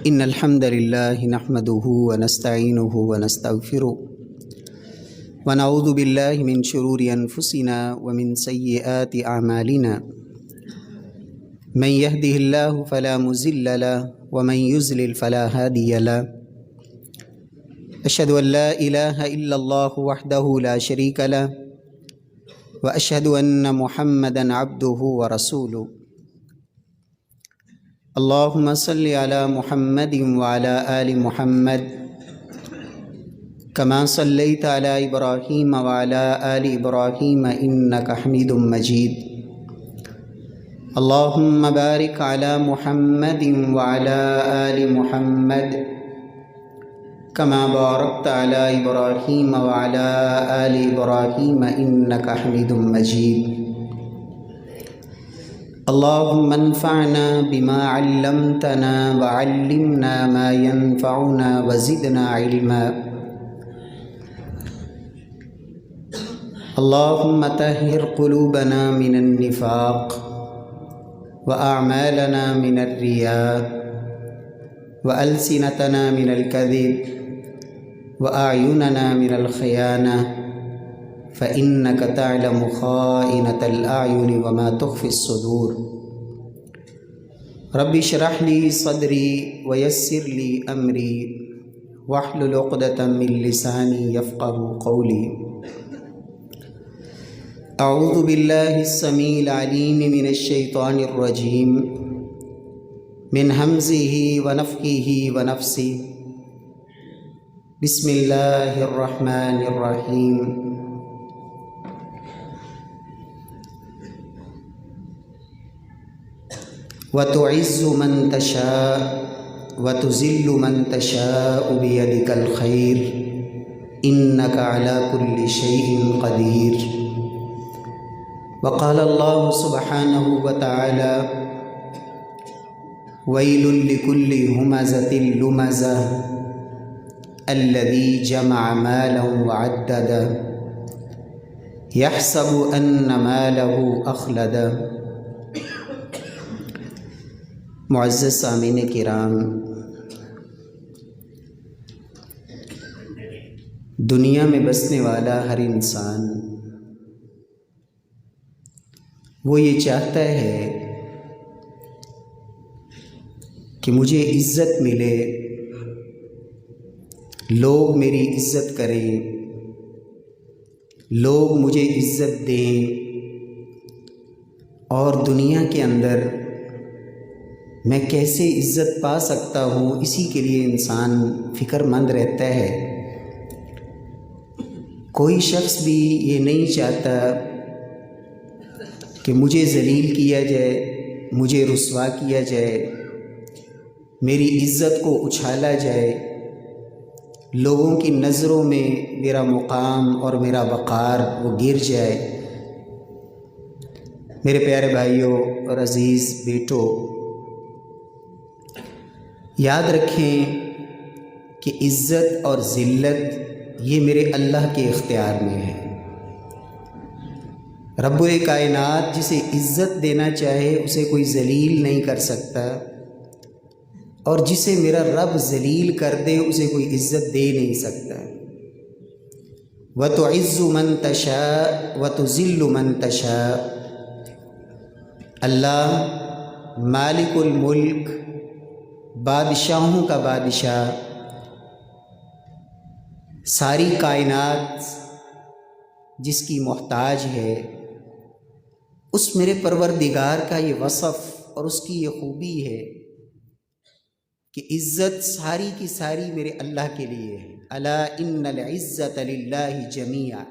إن الحمد لله نحمده ونستعينه ونستغفره ونعوذ بالله من شرور أنفسنا ومن سيئات أعمالنا من يهده الله فلا مضل له ومن يضلل فلا هادي له أشهد أن لا إله إلا الله وحده لا شريك له وأشهد أن محمدا عبده ورسوله اللهم صل على محمد وعلى آل محمد كما صليت على إبراهيم وعلى آل إبراهيم إنك حميد مجيد اللهم بارك على محمد وعلى آل محمد كما باركت على إبراهيم وعلى آل إبراهيم إنك حميد مجيد اللهم انفعنا بما علمتنا وعلمنا ما ينفعنا وزدنا علما اللهم طهر قلوبنا من النفاق وأعمالنا من الرياء وألسنتنا من الكذب وأعيننا من الخيانة فإنك تعلم خائنة الأعين وما تخفي الصدور رب اشرح لي صدري ويسر لي أمري واحلل عقدة من لساني يفقه قولي أعوذ بالله السميع العليم من الشيطان الرجيم من همزه ونفخه ونفسه بسم الله الرحمن الرحيم وتعز من تشاء وتذل من تشاء بيدك الخير إنك على كل شيء قدير وقال الله سبحانه وتعالى ويل لكل همزة لمزة الذي جمع مالا وعدده يحسب أن ماله أخلده معزز سامعین کرام، دنیا میں بسنے والا ہر انسان وہ یہ چاہتا ہے کہ مجھے عزت ملے، لوگ میری عزت کریں، لوگ مجھے عزت دیں، اور دنیا کے اندر میں کیسے عزت پا سکتا ہوں، اسی کے لیے انسان فکر مند رہتا ہے۔ کوئی شخص بھی یہ نہیں چاہتا کہ مجھے ذلیل کیا جائے، مجھے رسوا کیا جائے، میری عزت کو اچھالا جائے، لوگوں کی نظروں میں میرا مقام اور میرا وقار وہ گر جائے۔ میرے پیارے بھائیوں اور عزیز بیٹوں، یاد رکھیں کہ عزت اور ذلت یہ میرے اللہ کے اختیار میں ہے۔ رب کائنات جسے عزت دینا چاہے اسے کوئی ذلیل نہیں کر سکتا، اور جسے میرا رب ذلیل کر دے اسے کوئی عزت دے نہیں سکتا۔ وَتُعِزُّ مَن تَشَاءُ وَتُذِلُّ مَن تَشَاءُ، اللہ مالک الملک، بادشاہوں کا بادشاہ، ساری کائنات جس کی محتاج ہے، اس میرے پروردگار کا یہ وصف اور اس کی یہ خوبی ہے کہ عزت ساری کی ساری میرے اللہ کے لیے ہے۔ الا ان العزت للہ جمیعا،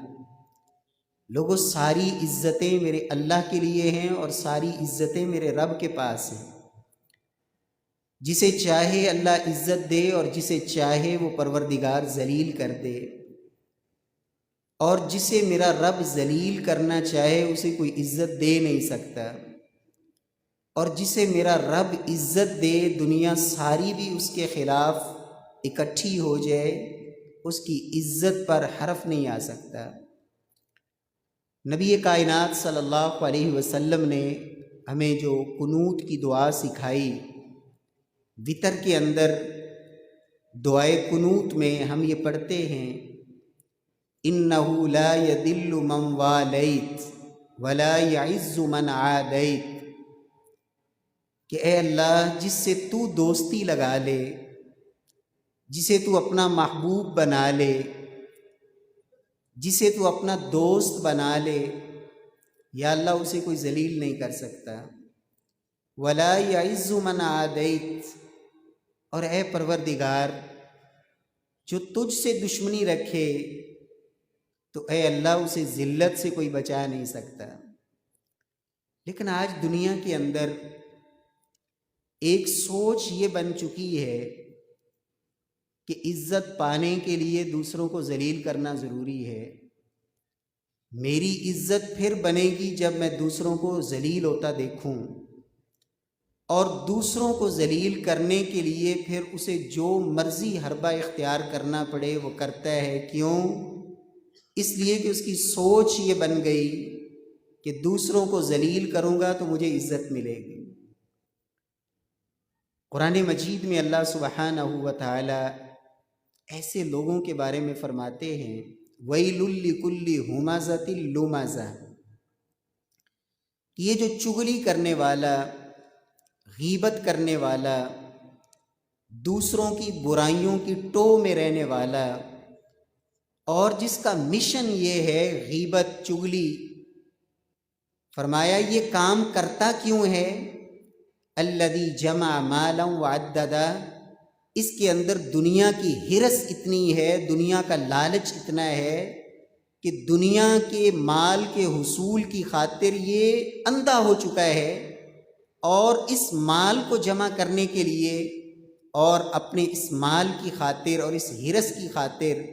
لوگوں ساری عزتیں میرے اللہ کے لیے ہیں اور ساری عزتیں میرے رب کے پاس ہیں۔ جسے چاہے اللہ عزت دے اور جسے چاہے وہ پروردگار ذلیل کر دے، اور جسے میرا رب ذلیل کرنا چاہے اسے کوئی عزت دے نہیں سکتا، اور جسے میرا رب عزت دے دنیا ساری بھی اس کے خلاف اکٹھی ہو جائے اس کی عزت پر حرف نہیں آ سکتا۔ نبی کائنات صلی اللہ علیہ وسلم نے ہمیں جو قنوت کی دعا سکھائی وتر کے اندر دعائے قنوت میں ہم یہ پڑھتے ہیں انہ لا یذل من والیت ولا یعز من عادیت، کہ اے اللہ جس سے تو دوستی لگا لے، جسے تو اپنا محبوب بنا لے، جسے تو اپنا دوست بنا لے، یا اللہ اسے کوئی ذلیل نہیں کر سکتا۔ ولا یعز من عادیت، اور اے پروردگار جو تجھ سے دشمنی رکھے تو اے اللہ اسے ذلت سے کوئی بچا نہیں سکتا۔ لیکن آج دنیا کے اندر ایک سوچ یہ بن چکی ہے کہ عزت پانے کے لیے دوسروں کو ذلیل کرنا ضروری ہے۔ میری عزت پھر بنے گی جب میں دوسروں کو ذلیل ہوتا دیکھوں، اور دوسروں کو ذلیل کرنے کے لیے پھر اسے جو مرضی حربہ اختیار کرنا پڑے وہ کرتا ہے۔ کیوں؟ اس لیے کہ اس کی سوچ یہ بن گئی کہ دوسروں کو ذلیل کروں گا تو مجھے عزت ملے گی۔ قرآن مجید میں اللہ سبحانہ و تعالی ایسے لوگوں کے بارے میں فرماتے ہیں وَيْلٌ لِكُلِّ ہُمَزَةٍ لُمَزَةٍ، کہ یہ جو چغلی کرنے والا، غیبت کرنے والا، دوسروں کی برائیوں کی ٹو میں رہنے والا، اور جس کا مشن یہ ہے غیبت، چغلی، فرمایا یہ کام کرتا کیوں ہے؟ الذی جمع مالا وعددا، اس کے اندر دنیا کی ہرس اتنی ہے، دنیا کا لالچ اتنا ہے کہ دنیا کے مال کے حصول کی خاطر یہ اندھا ہو چکا ہے، اور اس مال کو جمع کرنے کے لیے اور اپنے اس مال کی خاطر اور اس ہرس کی خاطر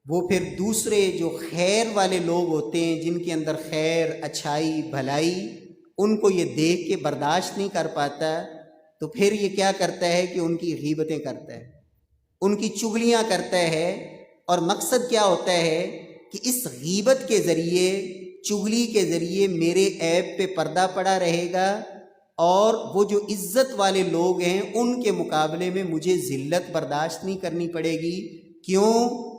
وہ پھر دوسرے جو خیر والے لوگ ہوتے ہیں، جن کے اندر خیر، اچھائی، بھلائی، ان کو یہ دیکھ کے برداشت نہیں کر پاتا، تو پھر یہ کیا کرتا ہے کہ ان کی غیبتیں کرتا ہے، ان کی چغلیاں کرتا ہے۔ اور مقصد کیا ہوتا ہے کہ اس غیبت کے ذریعے، چغلی کے ذریعے میرے عیب پہ پردہ پڑا رہے گا، اور وہ جو عزت والے لوگ ہیں ان کے مقابلے میں مجھے ذلت برداشت نہیں کرنی پڑے گی۔ کیوں؟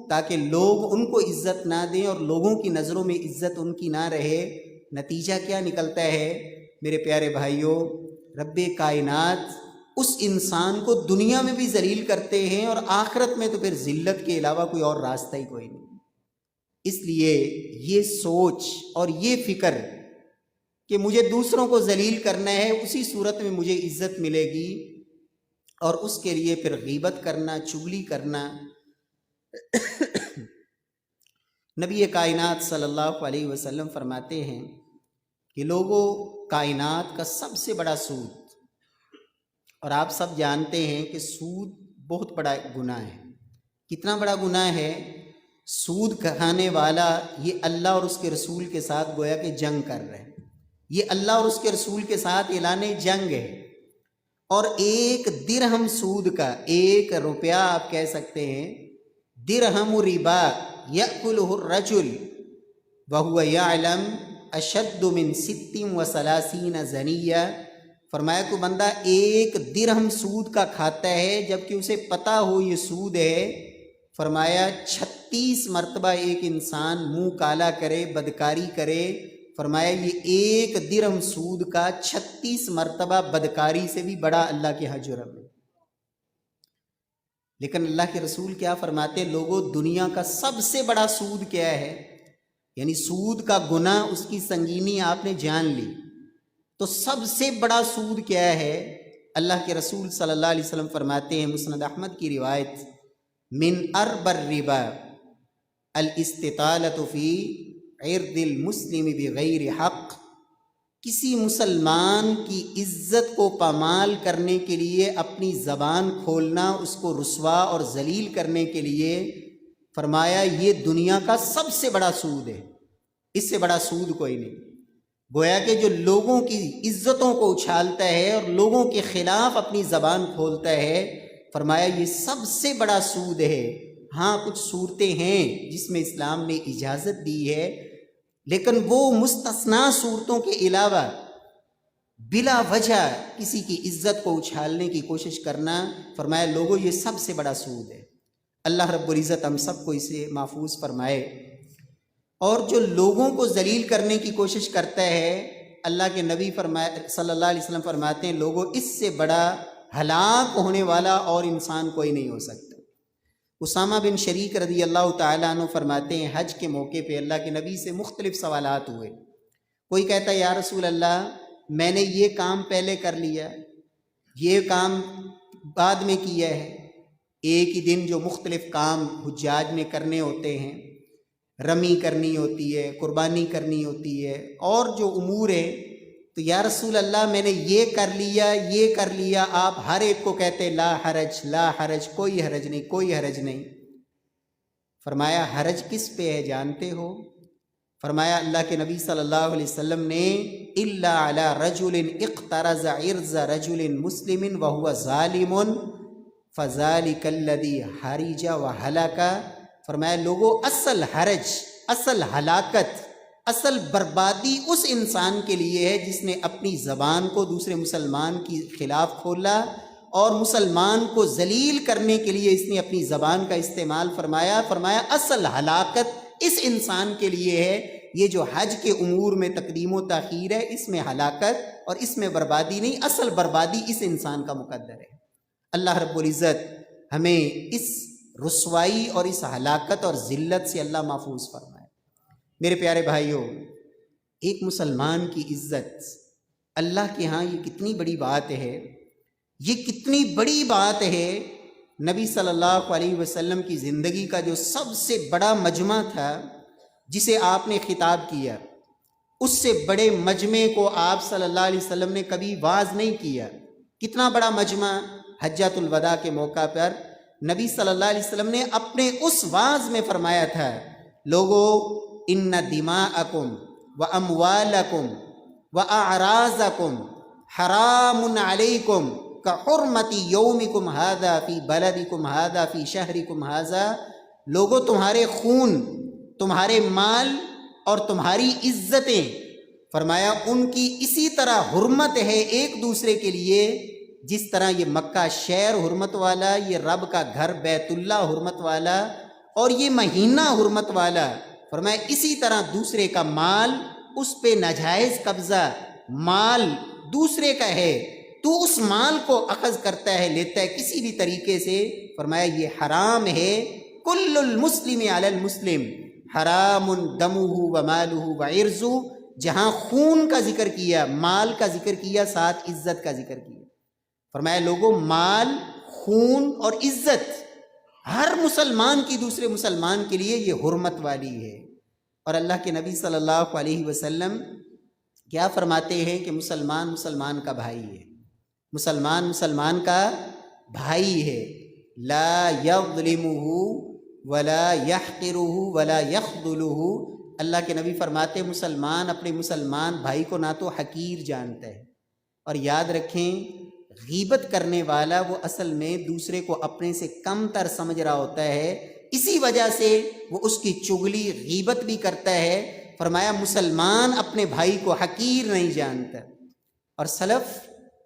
تاکہ لوگ ان کو عزت نہ دیں اور لوگوں کی نظروں میں عزت ان کی نہ رہے۔ نتیجہ کیا نکلتا ہے میرے پیارے بھائیوں؟ رب کائنات اس انسان کو دنیا میں بھی ذلیل کرتے ہیں، اور آخرت میں تو پھر ذلت کے علاوہ کوئی اور راستہ ہی کوئی نہیں۔ اس لیے یہ سوچ اور یہ فکر کہ مجھے دوسروں کو ذلیل کرنا ہے، اسی صورت میں مجھے عزت ملے گی، اور اس کے لیے پھر غیبت کرنا، چغلی کرنا۔ نبی کائنات صلی اللہ علیہ وسلم فرماتے ہیں کہ لوگوں، کائنات کا سب سے بڑا سود، اور آپ سب جانتے ہیں کہ سود بہت بڑا گناہ ہے۔ کتنا بڑا گناہ ہے؟ سود کھانے والا یہ اللہ اور اس کے رسول کے ساتھ گویا کہ جنگ کر رہے ہیں، یہ اللہ اور اس کے رسول کے ساتھ اعلان جنگ ہے۔ اور ایک درہم سود کا، 1 روپیہ آپ کہہ سکتے ہیں، درہم ربا یأکلہ الرجل وہو یعلم اشد من 36 زنیہ، فرمایا کہ بندہ 1 درہم سود کا کھاتا ہے جبکہ اسے پتہ ہو یہ سود ہے۔ فرمایا 36 مرتبہ ایک انسان منہ کالا کرے، بدکاری کرے، فرمایا یہ 1 درہم سود کا 36 مرتبہ بدکاری سے بھی بڑا اللہ کے ہاں جرم ہے۔ لیکن اللہ کے رسول کیا فرماتے؟ لوگوں، دنیا کا سب سے بڑا سود کیا ہے؟ یعنی سود کا گناہ، اس کی سنگینی آپ نے جان لی، تو سب سے بڑا سود کیا ہے؟ اللہ کے رسول صلی اللہ علیہ وسلم فرماتے ہیں، مسند احمد کی روایت، من ارب الربا الاستطالۃ فی عرض المسلم بغیر حق، کسی مسلمان کی عزت کو پامال کرنے کے لیے اپنی زبان کھولنا، اس کو رسوا اور ذلیل کرنے کے لیے، فرمایا یہ دنیا کا سب سے بڑا سود ہے، اس سے بڑا سود کوئی نہیں۔ گویا کہ جو لوگوں کی عزتوں کو اچھالتا ہے اور لوگوں کے خلاف اپنی زبان کھولتا ہے، فرمایا یہ سب سے بڑا سود ہے۔ ہاں کچھ صورتیں ہیں جس میں اسلام نے اجازت دی ہے، لیکن وہ مستثنا صورتوں کے علاوہ بلا وجہ کسی کی عزت کو اچھالنے کی کوشش کرنا، فرمایا لوگوں یہ سب سے بڑا سود ہے۔ اللہ رب العزت ہم سب کو اسے محفوظ فرمائے۔ اور جو لوگوں کو ذلیل کرنے کی کوشش کرتا ہے، اللہ کے نبی صلی اللہ علیہ وسلم فرماتے ہیں لوگوں اس سے بڑا ہلاک ہونے والا اور انسان کوئی نہیں ہو سکتا۔ اسامہ بن شریک رضی اللہ تعالیٰ عنہ فرماتے ہیں حج کے موقع پہ اللہ کے نبی سے مختلف سوالات ہوئے۔ کوئی کہتا ہے یا رسول اللہ میں نے یہ کام پہلے کر لیا، یہ کام بعد میں کیا ہے۔ ایک ہی دن جو مختلف کام حجاج میں کرنے ہوتے ہیں، رمی کرنی ہوتی ہے، قربانی کرنی ہوتی ہے، اور جو امور ہے، تو یا رسول اللہ میں نے یہ کر لیا، یہ کر لیا، آپ ہر ایک کو کہتے لا حرج لا حرج، کوئی حرج نہیں، کوئی حرج نہیں۔ فرمایا حرج کس پہ ہے جانتے ہو؟ فرمایا اللہ کے نبی صلی اللہ علیہ وسلم نے الا علی رجل اقترض عرض رجل مسلم وهو ظالم فذلك الذي حرج وهلك۔ فرمایا لوگوں اصل حرج، اصل ہلاکت، اصل بربادی اس انسان کے لیے ہے جس نے اپنی زبان کو دوسرے مسلمان کی خلاف کھولا اور مسلمان کو ذلیل کرنے کے لیے اس نے اپنی زبان کا استعمال فرمایا۔ فرمایا اصل ہلاکت اس انسان کے لیے ہے۔ یہ جو حج کے امور میں تقدیم و تاخیر ہے، اس میں ہلاکت اور اس میں بربادی نہیں، اصل بربادی اس انسان کا مقدر ہے۔ اللہ رب العزت ہمیں اس رسوائی اور اس ہلاکت اور ذلت سے اللہ محفوظ فرمائے۔ میرے پیارے بھائیوں، ایک مسلمان کی عزت اللہ کے ہاں یہ کتنی بڑی بات ہے، یہ کتنی بڑی بات ہے۔ نبی صلی اللہ علیہ وسلم کی زندگی کا جو سب سے بڑا مجمع تھا جسے آپ نے خطاب کیا، اس سے بڑے مجمع کو آپ صلی اللہ علیہ وسلم نے کبھی واعظ نہیں کیا۔ کتنا بڑا مجمع! حجۃ الوداع کے موقع پر نبی صلی اللہ علیہ وسلم نے اپنے اس واعظ میں فرمایا تھا لوگو ان دماءکم واموالکم واعراضکم حرام علیکم کحرمت یومکم ھذا فی بلدکم ھذا فی شہرکم ھذا۔ لوگو تمہارے خون، تمہارے مال اور تمہاری عزتیں، فرمایا ان کی اسی طرح حرمت ہے ایک دوسرے کے لیے جس طرح یہ مکہ شہر حرمت والا، یہ رب کا گھر بیت اللہ حرمت والا اور یہ مہینہ حرمت والا، فرمایا اسی طرح دوسرے کا مال، اس پہ ناجائز قبضہ، مال دوسرے کا ہے، تو اس مال کو اخذ کرتا ہے، لیتا ہے کسی بھی طریقے سے، فرمایا یہ حرام ہے۔ کل المسلم علی المسلم حرام دمہ ومالہ وعرضہ۔ جہاں خون کا ذکر کیا، مال کا ذکر کیا، ساتھ عزت کا ذکر کیا۔ فرمایا لوگوں مال، خون اور عزت ہر مسلمان کی دوسرے مسلمان کے لیے یہ حرمت والی ہے۔ اور اللہ کے نبی صلی اللہ علیہ وسلم کیا فرماتے ہیں کہ مسلمان مسلمان کا بھائی ہے، مسلمان مسلمان کا بھائی ہے۔ لا یظلمہ ولا یحقرہ ولا یخذلہ۔ اللہ کے نبی فرماتے مسلمان اپنے مسلمان بھائی کو نہ تو حقیر جانتا ہے، اور یاد رکھیں غیبت کرنے والا وہ اصل میں دوسرے کو اپنے سے کم تر سمجھ رہا ہوتا ہے، اسی وجہ سے وہ اس کی چغلی غیبت بھی کرتا ہے۔ فرمایا مسلمان اپنے بھائی کو حقیر نہیں جانتا۔ اور سلف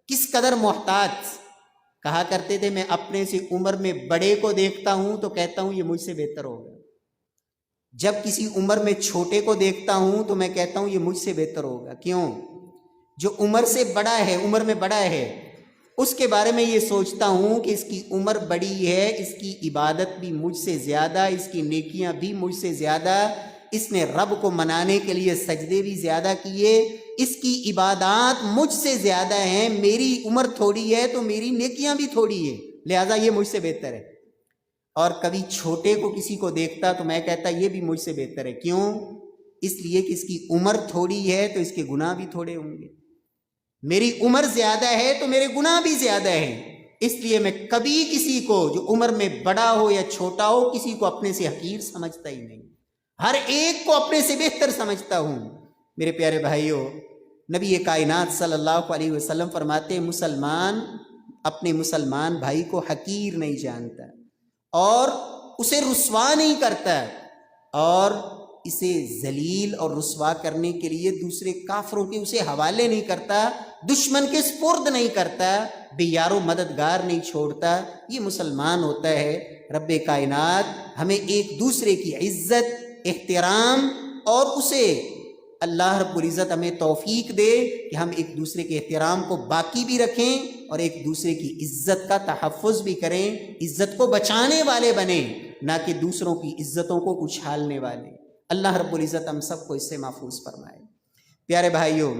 کس قدر محتاط کہا کرتے تھے، میں اپنے سے عمر میں بڑے کو دیکھتا ہوں تو کہتا ہوں یہ مجھ سے بہتر ہوگا، جب کسی عمر میں چھوٹے کو دیکھتا ہوں تو میں کہتا ہوں یہ مجھ سے بہتر ہوگا۔ کیوں؟ جو عمر سے بڑا ہے، عمر میں بڑا ہے، اس کے بارے میں یہ سوچتا ہوں کہ اس کی عمر بڑی ہے، اس کی عبادت بھی مجھ سے زیادہ، اس کی نیکیاں بھی مجھ سے زیادہ، اس نے رب کو منانے کے لیے سجدے بھی زیادہ کیے، اس کی عبادات مجھ سے زیادہ ہیں، میری عمر تھوڑی ہے تو میری نیکیاں بھی تھوڑی ہیں، لہٰذا یہ مجھ سے بہتر ہے۔ اور کبھی چھوٹے کو کسی کو دیکھتا تو میں کہتا یہ بھی مجھ سے بہتر ہے۔ کیوں؟ اس لیے کہ اس کی عمر تھوڑی ہے تو اس کے گناہ بھی تھوڑے ہوں گے، میری عمر زیادہ ہے تو میرے گناہ بھی زیادہ ہیں، اس لیے میں کبھی کسی کو جو عمر میں بڑا ہو یا چھوٹا ہو کسی کو اپنے سے حقیر سمجھتا ہی نہیں، ہر ایک کو اپنے سے بہتر سمجھتا ہوں۔ میرے پیارے بھائیوں، نبی کائنات صلی اللہ علیہ وسلم فرماتے مسلمان اپنے مسلمان بھائی کو حقیر نہیں جانتا اور اسے رسوا نہیں کرتا، اور اسے ذلیل اور رسوا کرنے کے لیے دوسرے کافروں کے اسے حوالے نہیں کرتا، دشمن کے سپرد نہیں کرتا، بے یار و مددگار نہیں چھوڑتا، یہ مسلمان ہوتا ہے۔ رب کائنات ہمیں ایک دوسرے کی عزت، احترام اور اسے اللہ رب العزت ہمیں توفیق دے کہ ہم ایک دوسرے کے احترام کو باقی بھی رکھیں اور ایک دوسرے کی عزت کا تحفظ بھی کریں، عزت کو بچانے والے بنیں، نہ کہ دوسروں کی عزتوں کو اچھالنے والے۔ اللہ رب العزت ہم سب کو اس سے محفوظ فرمائے۔ پیارے بھائیوں،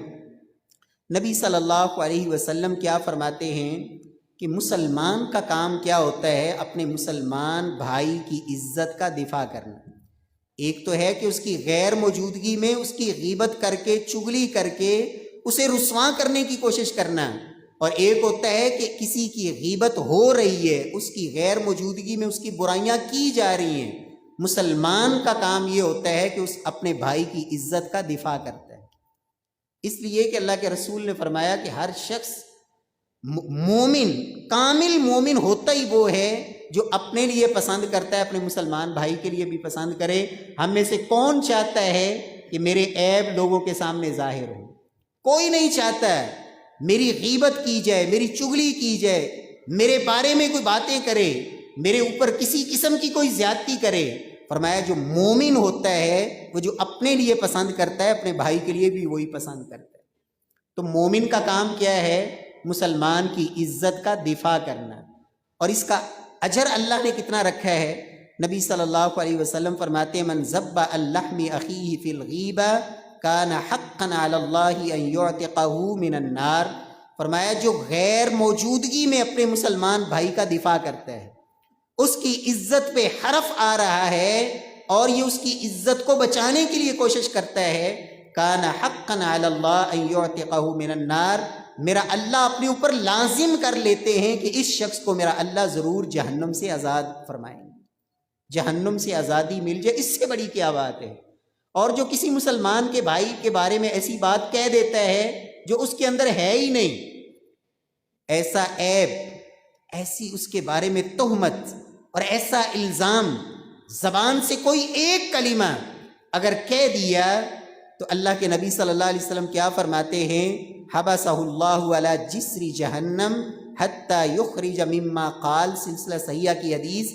نبی صلی اللہ علیہ وسلم کیا فرماتے ہیں کہ مسلمان کا کام کیا ہوتا ہے؟ اپنے مسلمان بھائی کی عزت کا دفاع کرنا۔ ایک تو ہے کہ اس کی غیر موجودگی میں اس کی غیبت کر کے، چغلی کر کے اسے رسواں کرنے کی کوشش کرنا، اور ایک ہوتا ہے کہ کسی کی غیبت ہو رہی ہے، اس کی غیر موجودگی میں اس کی برائیاں کی جا رہی ہیں۔ مسلمان کا کام یہ ہوتا ہے کہ اس اپنے بھائی کی عزت کا دفاع کرتا ہے۔ اس لیے کہ اللہ کے رسول نے فرمایا کہ ہر شخص مومن، کامل مومن ہوتا ہی وہ ہے جو اپنے لیے پسند کرتا ہے، اپنے مسلمان بھائی کے لیے بھی پسند کرے۔ ہم میں سے کون چاہتا ہے کہ میرے عیب لوگوں کے سامنے ظاہر ہو؟ کوئی نہیں چاہتا ہے میری غیبت کی جائے، میری چغلی کی جائے، میرے بارے میں کوئی باتیں کرے، میرے اوپر کسی قسم کی کوئی زیادتی کرے۔ فرمایا جو مومن ہوتا ہے وہ جو اپنے لیے پسند کرتا ہے، اپنے بھائی کے لیے بھی وہی پسند کرتا ہے۔ تو مومن کا کام کیا ہے؟ مسلمان کی عزت کا دفاع کرنا، اور اس کا اجر اللہ نے کتنا رکھا ہے؟ نبی صلی اللہ علیہ وسلم فرماتے ہیں من ذب عن لحم اخیہ فی الغیبہ کان حقا علی اللہ ان یعتقہ من النار۔ فرمایا جو غیر موجودگی میں اپنے مسلمان بھائی کا دفاع کرتا ہے، اس کی عزت پہ حرف آ رہا ہے اور یہ اس کی عزت کو بچانے کے لیے کوشش کرتا ہے، کان حقا علی اللہ ان یعتقہ من النار، میرا اللہ اپنے اوپر لازم کر لیتے ہیں کہ اس شخص کو میرا اللہ ضرور جہنم سے آزاد فرمائیں گے، جہنم سے آزادی مل جائے، اس سے بڑی کیا بات ہے؟ اور جو کسی مسلمان کے بھائی کے بارے میں ایسی بات کہہ دیتا ہے جو اس کے اندر ہے ہی نہیں، ایسا عیب، ایسی اس کے بارے میں تہمت اور ایسا الزام، زبان سے کوئی ایک کلمہ اگر کہہ دیا تو اللہ کے نبی صلی اللہ علیہ وسلم کیا فرماتے ہیں؟ حبسہ اللہ علی جسر جہنم حتی یخرج مما قال، سلسلہ صحیحہ کی حدیث۔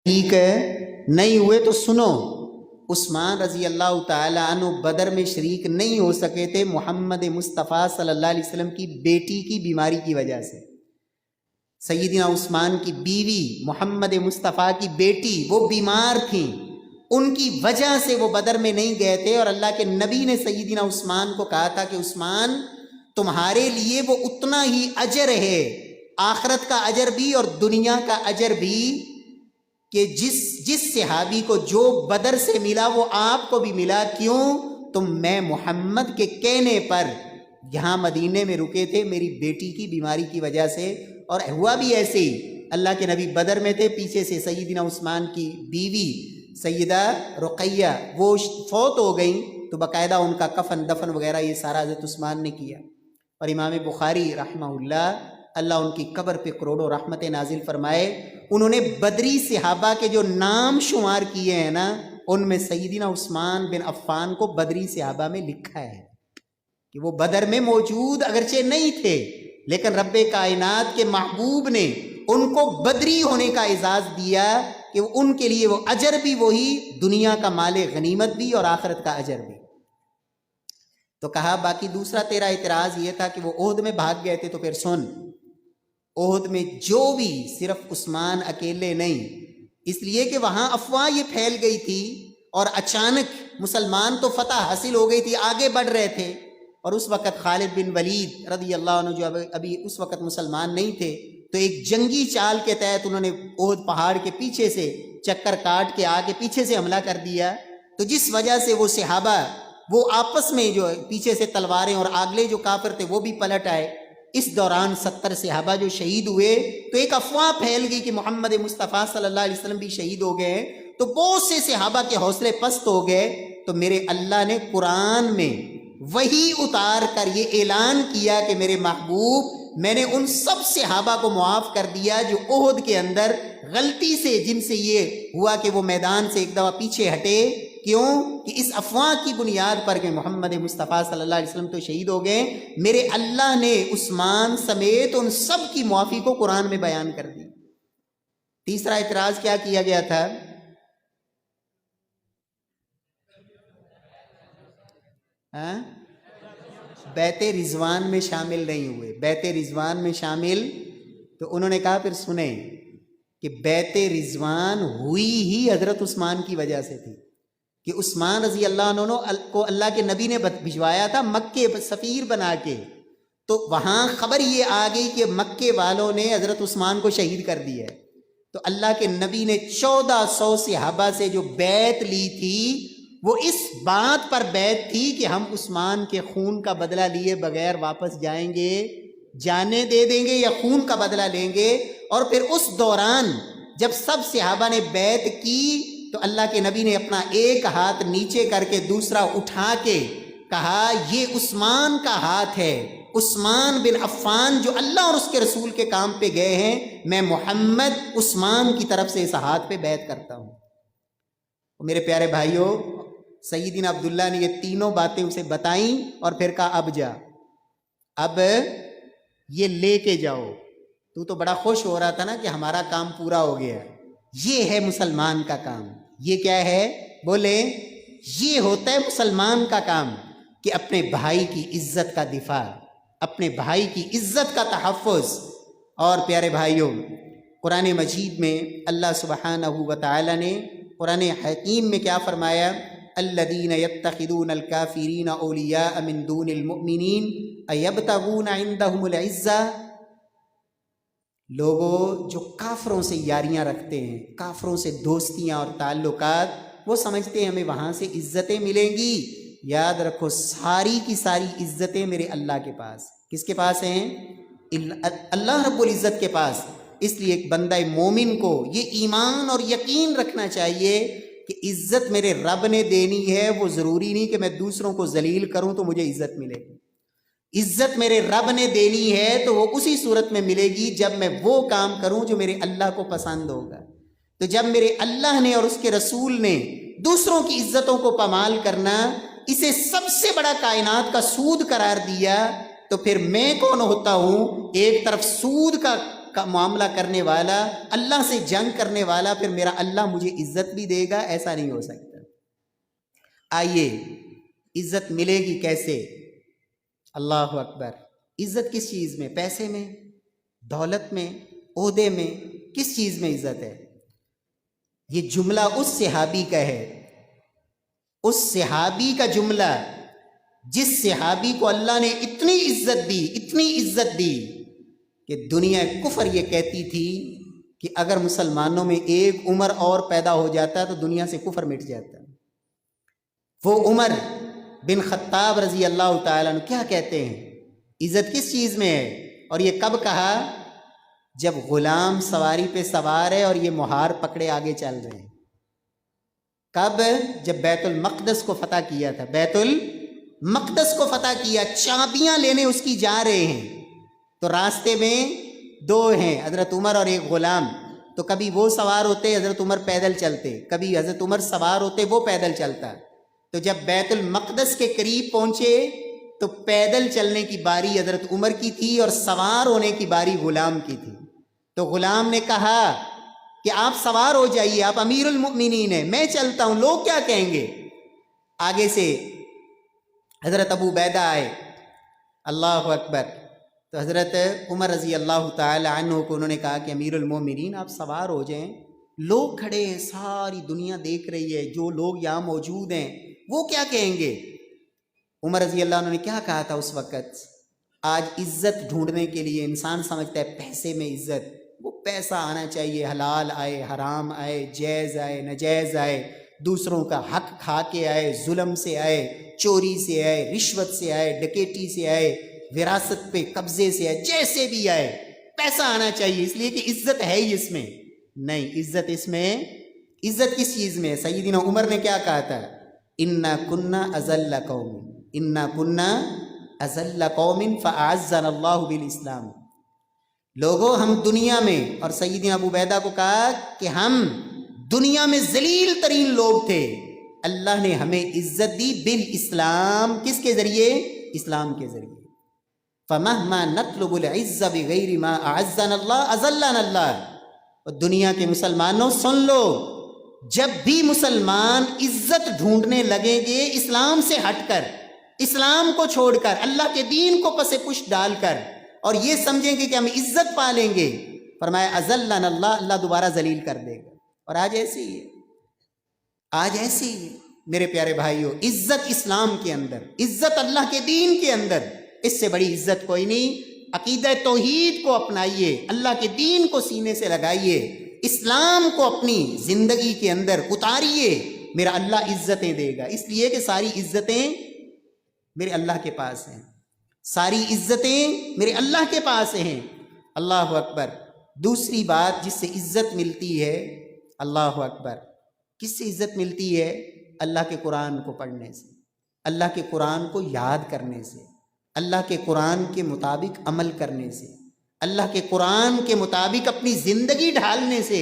شریک نہیں ہوئے تو سنو، عثمان رضی اللہ تعالیٰ عنہ بدر میں شریک نہیں ہو سکے تھے محمد مصطفیٰ صلی اللہ علیہ وسلم کی بیٹی کی بیماری کی وجہ سے۔ سیدنا عثمان کی بیوی محمد مصطفیٰ کی بیٹی وہ بیمار تھیں، ان کی وجہ سے وہ بدر میں نہیں گئے تھے، اور اللہ کے نبی نے سیدنا عثمان کو کہا تھا کہ عثمان تمہارے لیے وہ اتنا ہی اجر ہے، آخرت کا اجر بھی اور دنیا کا اجر بھی، کہ جس صحابی کو جو بدر سے ملا وہ آپ کو بھی ملا۔ کیوں؟ تم میں محمد کے کہنے پر یہاں مدینے میں رکے تھے میری بیٹی کی بیماری کی وجہ سے، اور ہوا بھی ایسے ہی، اللہ کے نبی بدر میں تھے، پیچھے سے سیدنا عثمان کی بیوی سیدہ رقیہ وہ فوت ہو گئیں، تو باقاعدہ ان کا کفن دفن وغیرہ یہ سارا حضرت عثمان نے کیا۔ اور امام بخاری رحمہ اللہ ان کی قبر پہ کروڑوں رحمت نازل فرمائے، انہوں نے بدری صحابہ کے جو نام شمار کیے ہیں نا، ان میں سیدنا عثمان بن عفان کو بدری صحابہ میں لکھا ہے کہ وہ بدر میں موجود اگرچہ نہیں تھے، لیکن رب کائنات کے محبوب نے ان کو بدری ہونے کا اعزاز دیا کہ ان کے لیے وہ اجر بھی وہی، دنیا کا مال غنیمت بھی اور آخرت کا اجر بھی۔ تو کہا باقی دوسرا تیرا اعتراض یہ تھا کہ وہ عہد میں بھاگ گئے تھے، تو پھر سن، عہد میں جو بھی صرف عثمان اکیلے نہیں، اس لیے کہ وہاں افواہ یہ پھیل گئی تھی اور اچانک مسلمان تو فتح حاصل ہو گئی تھی، آگے بڑھ رہے تھے، اور اس وقت خالد بن ولید رضی اللہ عنہ جو ابھی اس وقت مسلمان نہیں تھے، تو ایک جنگی چال کے تحت انہوں نے عہد پہاڑ کے پیچھے سے چکر کاٹ کے آگے پیچھے سے حملہ کر دیا، تو جس وجہ سے وہ صحابہ وہ آپس میں جو پیچھے سے تلواریں، اور آگلے جو کافر تھے وہ بھی پلٹ آئے، اس دوران 70 صحابہ جو شہید ہوئے، تو ایک افواہ پھیل گئی کہ محمد مصطفیٰ صلی اللہ علیہ وسلم بھی شہید ہو گئے، تو بہت سے صحابہ کے حوصلے پست ہو گئے، تو میرے اللہ نے قرآن میں وہی اتار کر یہ اعلان کیا کہ میرے محبوب میں نے ان سب صحابہ کو معاف کر دیا جو عہد کے اندر غلطی سے، جن سے یہ ہوا کہ وہ میدان سے ایک دفعہ پیچھے ہٹے، کیوں کہ اس افواہ کی بنیاد پر کہ محمد مصطفیٰ صلی اللہ علیہ وسلم تو شہید ہو گئے، میرے اللہ نے عثمان سمیت ان سب کی معافی کو قرآن میں بیان کر دی۔ تیسرا اعتراض کیا کیا گیا تھا؟ بیت رضوان میں شامل نہیں ہوئے، بیت رضوان میں شامل، تو انہوں نے کہا پھر سنیں کہ بیت رضوان ہوئی ہی حضرت عثمان کی وجہ سے تھی، کہ عثمان رضی اللہ عنہ کو اللہ کے نبی نے بھجوایا تھا مکے سفیر بنا کے، تو وہاں خبر یہ آ گئی کہ مکے والوں نے حضرت عثمان کو شہید کر دیا ہے، تو اللہ کے نبی نے 1400 صحابہ سے جو بیعت لی تھی، وہ اس بات پر بیعت تھی کہ ہم عثمان کے خون کا بدلہ لیے بغیر واپس جائیں گے، جانیں دے دیں گے یا خون کا بدلہ لیں گے۔ اور پھر اس دوران جب سب صحابہ نے بیعت کی، تو اللہ کے نبی نے اپنا ایک ہاتھ نیچے کر کے دوسرا اٹھا کے کہا یہ عثمان کا ہاتھ ہے، عثمان بن عفان جو اللہ اور اس کے رسول کے کام پہ گئے ہیں، میں محمد عثمان کی طرف سے اس ہاتھ پہ بیعت کرتا ہوں۔ میرے پیارے بھائیوں، سیدنا عبداللہ نے یہ تینوں باتیں اسے بتائیں اور پھر کہا اب جا، اب یہ لے کے جاؤ۔ تو بڑا خوش ہو رہا تھا نا کہ ہمارا کام پورا ہو گیا۔ یہ ہے مسلمان کا کام۔ یہ کیا ہے؟ بولے یہ ہوتا ہے مسلمان کا کام کہ اپنے بھائی کی عزت کا دفاع، اپنے بھائی کی عزت کا تحفظ۔ اور پیارے بھائیوں، قرآن مجید میں اللہ سبحانہ و تعالی نے قرآن حکیم میں کیا فرمایا؟ الذین یتخذون الکافرین اولیاء من دون المؤمنین ایبتغون عندہم العزہ، لوگوں جو کافروں سے یاریاں رکھتے ہیں، کافروں سے دوستیاں اور تعلقات، وہ سمجھتے ہیں ہمیں وہاں سے عزتیں ملیں گی۔ یاد رکھو ساری کی ساری عزتیں میرے اللہ کے پاس۔ کس کے پاس ہیں؟ اللہ رب العزت کے پاس۔ اس لیے ایک بندہ مومن کو یہ ایمان اور یقین رکھنا چاہیے کہ عزت میرے رب نے دینی ہے، وہ ضروری نہیں کہ میں دوسروں کو ذلیل کروں تو مجھے عزت ملے گی۔ عزت میرے رب نے دینی ہے تو وہ اسی صورت میں ملے گی جب میں وہ کام کروں جو میرے اللہ کو پسند ہوگا۔ تو جب میرے اللہ نے اور اس کے رسول نے دوسروں کی عزتوں کو پامال کرنا اسے سب سے بڑا کائنات کا سود قرار دیا، تو پھر میں کون ہوتا ہوں؟ ایک طرف سود کا کا معاملہ کرنے والا، اللہ سے جنگ کرنے والا، پھر میرا اللہ مجھے عزت بھی دے گا؟ ایسا نہیں ہو سکتا۔ آئیے، عزت ملے گی کیسے؟ اللہ اکبر! عزت کس چیز میں؟ پیسے میں، دولت میں، عہدے میں؟ کس چیز میں عزت ہے؟ یہ جملہ اس صحابی کا ہے، اس صحابی کا جملہ جس صحابی کو اللہ نے اتنی عزت دی، اتنی عزت دی کہ دنیا کفر یہ کہتی تھی کہ اگر مسلمانوں میں ایک عمر اور پیدا ہو جاتا تو دنیا سے کفر مٹ جاتا۔ وہ عمر بن خطاب رضی اللہ تعالیٰ عنہ کیا کہتے ہیں؟ عزت کس چیز میں ہے؟ اور یہ کب کہا؟ جب غلام سواری پہ سوار ہے اور یہ مہار پکڑے آگے چل رہے ہیں۔ کب؟ جب بیت المقدس کو فتح کیا تھا، بیت المقدس کو فتح کیا، چابیاں لینے اس کی جا رہے ہیں، تو راستے میں دو ہیں، حضرت عمر اور ایک غلام، تو کبھی وہ سوار ہوتے، حضرت عمر پیدل چلتے، کبھی حضرت عمر سوار ہوتے، وہ پیدل چلتا۔ تو جب بیت المقدس کے قریب پہنچے تو پیدل چلنے کی باری حضرت عمر کی تھی اور سوار ہونے کی باری غلام کی تھی۔ تو غلام نے کہا کہ آپ سوار ہو جائیے، آپ امیر المؤمنین ہیں، میں چلتا ہوں، لوگ کیا کہیں گے؟ آگے سے حضرت ابو عبیدہ آئے، اللہ اکبر! تو حضرت عمر رضی اللہ تعالی عنہ کو انہوں نے کہا کہ امیر المؤمنین آپ سوار ہو جائیں، لوگ کھڑے ہیں، ساری دنیا دیکھ رہی ہے، جو لوگ یہاں موجود ہیں وہ کیا کہیں گے؟ عمر رضی اللہ عنہ نے کیا کہا تھا اس وقت؟ آج عزت ڈھونڈنے کے لیے انسان سمجھتا ہے پیسے میں عزت، وہ پیسہ آنا چاہیے، حلال آئے، حرام آئے، جائز آئے، ناجائز آئے، دوسروں کا حق کھا کے آئے، ظلم سے آئے، چوری سے آئے، رشوت سے آئے، ڈکیٹی سے آئے، وراثت پہ قبضے سے آئے، جیسے بھی آئے پیسہ آنا چاہیے، اس لیے کہ عزت ہے ہی اس میں۔ نہیں، عزت اس میں، عزت کس چیز میں؟ سیدنا عمر نے کیا کہا تھا؟ اِنَّا كُنَّا أَذَلَّ قَوْمٍ اِنَّا كُنَّا أَذَلَّ قَوْمٍ فَأَعَزَّنَا اللَّهُ بِالْإِسْلَامِ۔ لوگوں ہم دنیا میں، اور سیدنا ابو عبیدہ کو کہا کہ ہم دنیا میں ذلیل ترین لوگ تھے، اللہ نے ہمیں عزت دی بالاسلام۔ کس کے ذریعے؟ اسلام کے ذریعے۔ فَمَهْمَا نَطْلُبُ الْعِزَّ بِغَيْرِ مَا أَعَزَّنَا اللَّهُ أَذَلَّنَا اللَّهُ۔ اور دنیا کے مسلمانوں سن لو، جب بھی مسلمان عزت ڈھونڈنے لگیں گے اسلام سے ہٹ کر، اسلام کو چھوڑ کر، اللہ کے دین کو پس پشت ڈال کر، اور یہ سمجھیں گے کہ ہم عزت پا لیں گے، فرمایا اذلنا اللہ، اللہ دوبارہ ذلیل کر دے گا۔ اور آج ایسے ہی ہے، آج ایسے ہی ہے میرے پیارے بھائیوں۔ عزت اسلام کے اندر، عزت اللہ کے دین کے اندر، اس سے بڑی عزت کوئی نہیں۔ عقیدہ توحید کو اپنائیے، اللہ کے دین کو سینے سے لگائیے، اسلام کو اپنی زندگی کے اندر اتاریے، میرا اللہ عزتیں دے گا، اس لیے کہ ساری عزتیں میرے اللہ کے پاس ہیں، ساری عزتیں میرے اللہ کے پاس ہیں۔ اللہ اکبر! دوسری بات جس سے عزت ملتی ہے، اللہ اکبر، کس سے عزت ملتی ہے؟ اللہ کے قرآن کو پڑھنے سے، اللہ کے قرآن کو یاد کرنے سے، اللہ کے قرآن کے مطابق عمل کرنے سے، اللہ کے قرآن کے مطابق اپنی زندگی ڈھالنے سے۔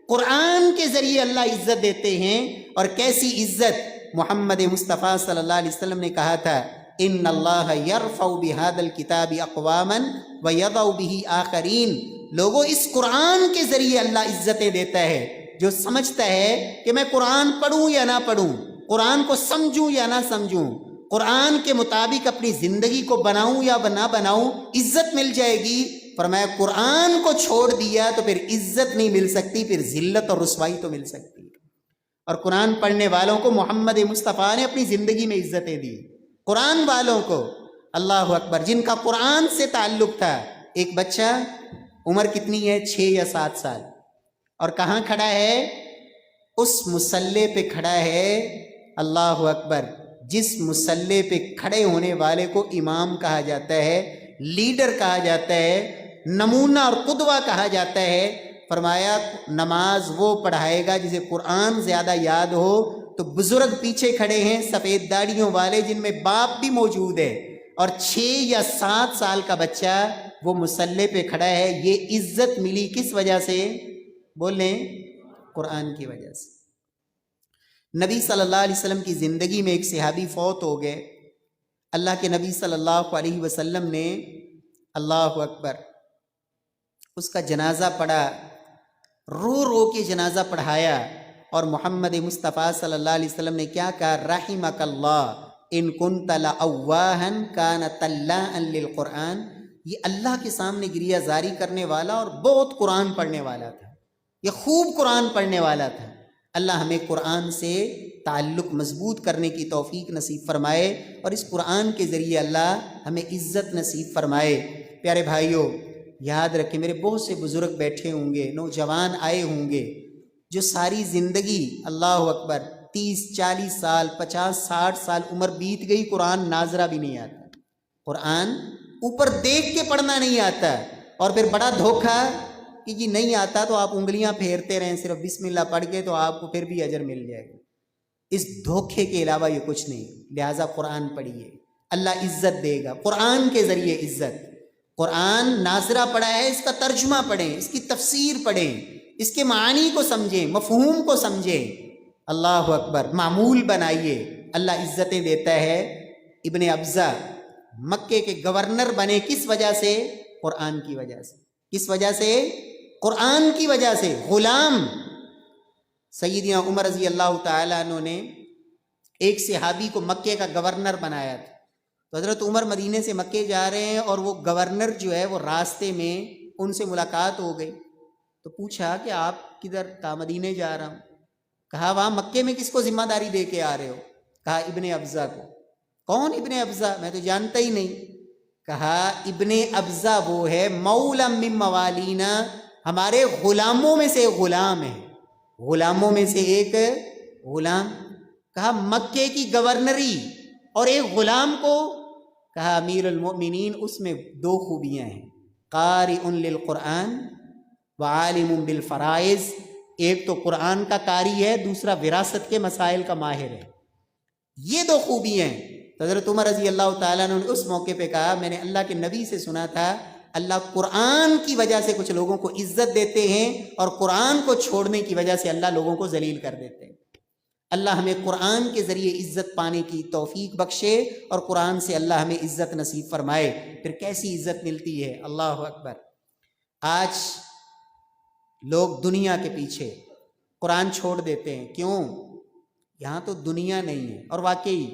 قرآن کے ذریعے اللہ عزت دیتے ہیں، اور کیسی عزت؟ محمد مصطفیٰ صلی اللہ علیہ وسلم نے کہا تھا ان اللہ یرفع بہذا الکتاب اقواما ویضع بہ آخرین۔ لوگوں، اس قرآن کے ذریعے اللہ عزتیں دیتا ہے۔ جو سمجھتا ہے کہ میں قرآن پڑھوں یا نہ پڑھوں، قرآن کو سمجھوں یا نہ سمجھوں، قرآن کے مطابق اپنی زندگی کو بناؤں یا نہ بناؤں، عزت مل جائے گی۔ فرمایا قرآن کو چھوڑ دیا تو پھر عزت نہیں مل سکتی، پھر ذلت اور رسوائی تو مل سکتی ہے۔ اور قرآن پڑھنے والوں کو محمد مصطفیٰ نے اپنی زندگی میں عزتیں دی، قرآن والوں کو، اللہ اکبر، جن کا قرآن سے تعلق تھا۔ ایک بچہ، عمر کتنی ہے؟ 6 یا 7 سال، اور کہاں کھڑا ہے؟ اس مصلی پہ کھڑا ہے، اللہ اکبر، جس مصلی پہ کھڑے ہونے والے کو امام کہا جاتا ہے، لیڈر کہا جاتا ہے، نمونہ اور قدوہ کہا جاتا ہے۔ فرمایا نماز وہ پڑھائے گا جسے قرآن زیادہ یاد ہو۔ تو بزرگ پیچھے کھڑے ہیں سفید داڑھیوں والے، جن میں باپ بھی موجود ہے، اور 6 یا 7 سال کا بچہ وہ مصلی پہ کھڑا ہے۔ یہ عزت ملی کس وجہ سے؟ بولیں، قرآن کی وجہ سے۔ نبی صلی اللہ علیہ وسلم کی زندگی میں ایک صحابی فوت ہو گئے۔ اللہ کے نبی صلی اللہ علیہ وسلم نے، اللہ اکبر، اس کا جنازہ پڑھا، رو رو کے جنازہ پڑھایا، اور محمد مصطفیٰ صلی اللہ علیہ وسلم نے کیا کہا؟ رحمک اللہ ان کنت لأواہا کان طلاء للقرآن. یہ اللہ کے سامنے گریہ زاری کرنے والا اور بہت قرآن پڑھنے والا تھا، یہ خوب قرآن پڑھنے والا تھا. اللہ ہمیں قرآن سے تعلق مضبوط کرنے کی توفیق نصیب فرمائے، اور اس قرآن کے ذریعے اللہ ہمیں عزت نصیب فرمائے. پیارے بھائیوں، یاد رکھیں، میرے بہت سے بزرگ بیٹھے ہوں گے، نوجوان آئے ہوں گے جو ساری زندگی، اللہ اکبر، 30-40 سال 50-60 سال عمر بیت گئی، قرآن ناظرہ بھی نہیں آتا، قرآن اوپر دیکھ کے پڑھنا نہیں آتا، اور پھر بڑا دھوکہ کہ جی نہیں آتا تو آپ انگلیاں پھیرتے رہیں، صرف بسم اللہ پڑھ کے تو آپ کو پھر بھی اجر مل جائے گا. اس دھوکے کے علاوہ یہ کچھ نہیں. لہٰذا قرآن پڑھیے، اللہ عزت دے گا قرآن کے ذریعے عزت. قرآن ناظرہ پڑھا ہے، اس کا ترجمہ پڑھیں، اس کی تفسیر پڑھیں، اس کے معانی کو سمجھیں، مفہوم کو سمجھیں. اللہ اکبر، معمول بنائیے. اللہ عزتیں دیتا ہے. ابن ابزہ مکے کے گورنر بنے کس وجہ سے؟ قرآن کی وجہ سے. کس وجہ سے؟ قرآن کی وجہ سے. غلام سیدنا عمر رضی اللہ تعالیٰ عنہ نے ایک صحابی کو مکے کا گورنر بنایا تھا. تو حضرت عمر مدینے سے مکے جا رہے ہیں، اور وہ گورنر جو ہے وہ راستے میں ان سے ملاقات ہو گئی. تو پوچھا کہ آپ کدھر؟ کہا مدینے جا رہا ہوں. کہا وہاں مکے میں کس کو ذمہ داری دے کے آ رہے ہو؟ کہا ابن ابزہ کو. کون ابن ابزہ؟ میں تو جانتا ہی نہیں. کہا ابن ابزہ وہ ہے مولا من موالینا، ہمارے غلاموں میں سے غلام ہے، غلاموں میں سے ایک غلام. کہا مکے کی گورنری اور ایک غلام کو؟ کہا امیر المؤمنین اس میں 2 خوبیاں ہیں، قارئ للقرآن وعالم بالفرائض. ایک تو قرآن کا قاری ہے، دوسرا وراثت کے مسائل کا ماہر ہے. یہ 2 خوبیاں ہیں. تو حضرت عمر رضی اللہ تعالیٰ نے اس موقع پہ کہا میں نے اللہ کے نبی سے سنا تھا اللہ قرآن کی وجہ سے کچھ لوگوں کو عزت دیتے ہیں، اور قرآن کو چھوڑنے کی وجہ سے اللہ لوگوں کو ذلیل کر دیتے ہیں. اللہ ہمیں قرآن کے ذریعے عزت پانے کی توفیق بخشے، اور قرآن سے اللہ ہمیں عزت نصیب فرمائے. پھر کیسی عزت ملتی ہے؟ اللہ اکبر. آج لوگ دنیا کے پیچھے قرآن چھوڑ دیتے ہیں. کیوں؟ یہاں تو دنیا نہیں ہے. اور واقعی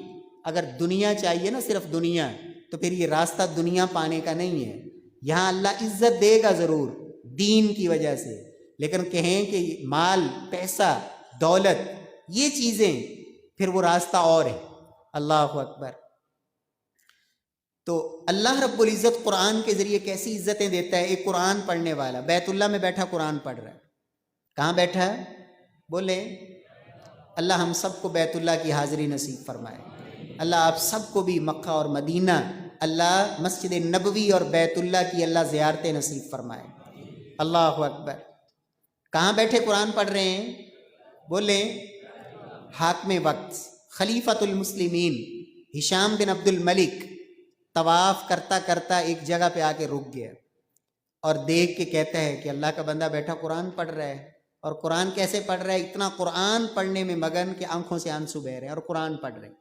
اگر دنیا چاہیے نا، صرف دنیا، تو پھر یہ راستہ دنیا پانے کا نہیں ہے. یہاں اللہ عزت دے گا ضرور دین کی وجہ سے، لیکن کہیں کہ مال، پیسہ، دولت، یہ چیزیں، پھر وہ راستہ اور ہے. اللہ اکبر. تو اللہ رب العزت قرآن کے ذریعے کیسی عزتیں دیتا ہے. ایک قرآن پڑھنے والا بیت اللہ میں بیٹھا قرآن پڑھ رہا ہے. کہاں بیٹھا ہے؟ بولے. اللہ ہم سب کو بیت اللہ کی حاضری نصیب فرمائے. اللہ آپ سب کو بھی مکہ اور مدینہ، اللہ مسجد نبوی اور بیت اللہ کی اللہ زیارتیں نصیب فرمائے. اللہ اکبر. کہاں بیٹھے قرآن پڑھ رہے ہیں؟ بولیں. حاکم وقت خلیفۃ المسلمین ہشام بن عبد الملک طواف کرتا کرتا ایک جگہ پہ آ کے رک گیا، اور دیکھ کے کہتا ہے کہ اللہ کا بندہ بیٹھا قرآن پڑھ رہا ہے. اور قرآن کیسے پڑھ رہا ہے؟ اتنا قرآن پڑھنے میں مگن کہ آنکھوں سے آنسو بہ رہے ہیں، اور قرآن پڑھ رہے ہیں.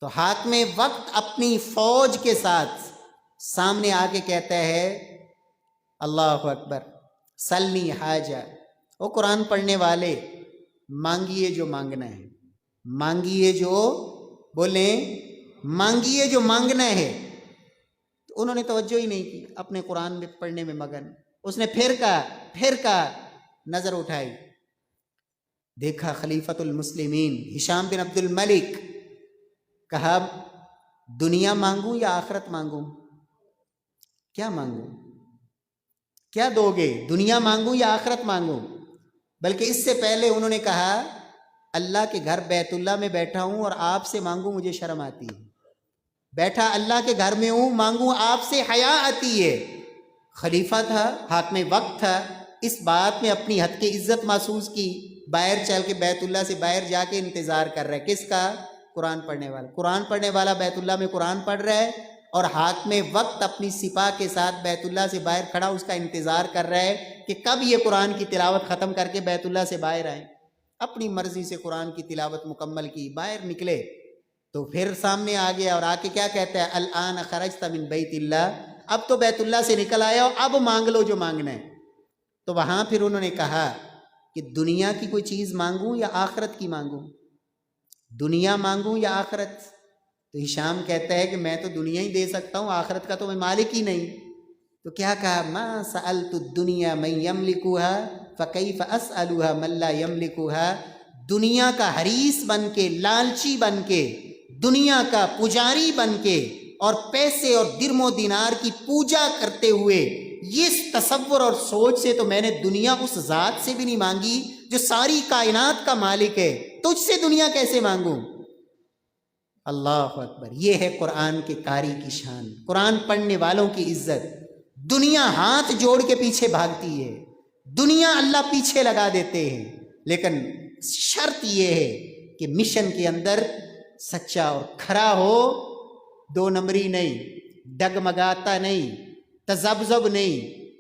تو حاکم وقت اپنی فوج کے ساتھ سامنے آ کے کہتا ہے اللہ اکبر، سلنی حاجہ. وہ قرآن پڑھنے والے، مانگیے جو مانگنا ہے، مانگیے جو، بولیں، مانگیے جو مانگنا ہے. تو انہوں نے توجہ ہی نہیں کی، اپنے قرآن میں پڑھنے میں مگن. اس نے پھر کہا، نظر اٹھائی، دیکھا خلیفۃ المسلمین ہشام بن عبد الملک. کہا دنیا مانگوں یا آخرت مانگوں؟ کیا مانگوں؟ کیا دو گے؟ دنیا مانگوں یا آخرت مانگوں؟ بلکہ اس سے پہلے انہوں نے کہا اللہ کے گھر بیت اللہ میں بیٹھا ہوں اور آپ سے مانگوں مجھے شرم آتی ہے. بیٹھا اللہ کے گھر میں ہوں، مانگوں آپ سے حیا آتی ہے. خلیفہ تھا، حاکم وقت تھا، اس بات میں اپنی حد کی عزت محسوس کی. باہر چل کے بیت اللہ سے باہر جا کے انتظار کر رہا ہے. کس کا؟ قرآن پڑھنے والا. قرآن پڑھنے والا بیت اللہ میں قرآن پڑھ رہا ہے، اور حاکم وقت اپنی سپاہ کے ساتھ بیت اللہ سے باہر کھڑا اس کا انتظار کر رہا ہے کہ کب یہ قرآن کی تلاوت ختم کر کے بیت اللہ سے باہر آئیں. اپنی مرضی سے قرآن کی تلاوت مکمل کی، باہر نکلے تو پھر سامنے آ گیا اور آ کے کیا کہتا ہے؟ الآن خرجت من بیت اللہ. اب تو بیت اللہ سے نکل آیا، اب مانگ لو جو مانگنا ہے. تو وہاں پھر انہوں نے کہا کہ دنیا کی کوئی چیز مانگوں یا آخرت کی مانگوں، دنیا مانگوں یا آخرت؟ تو ہشام کہتا ہے کہ میں تو دنیا ہی دے سکتا ہوں، آخرت کا تو میں مالک ہی نہیں۔ تو کیا کہا، ما سألت الدنیا من یملکها فکیف اسألها من لا یملکها، دنیا کا حریص بن کے، لالچی بن کے، دنیا کا پجاری بن کے، اور پیسے اور درم و دینار کی پوجا کرتے ہوئے یہ تصور اور سوچ سے تو میں نے دنیا اس ذات سے بھی نہیں مانگی جو ساری کائنات کا مالک ہے، تجھ سے دنیا کیسے مانگوں؟ اللہ اکبر، یہ ہے قرآن کے قاری کی شان، قرآن پڑھنے والوں کی عزت۔ دنیا ہاتھ جوڑ کے پیچھے بھاگتی ہے، دنیا اللہ پیچھے لگا دیتے ہیں، لیکن شرط یہ ہے کہ مشن کے اندر سچا اور کھرا ہو، دو نمبری نہیں، ڈگمگاتا نہیں، تذبذب نہیں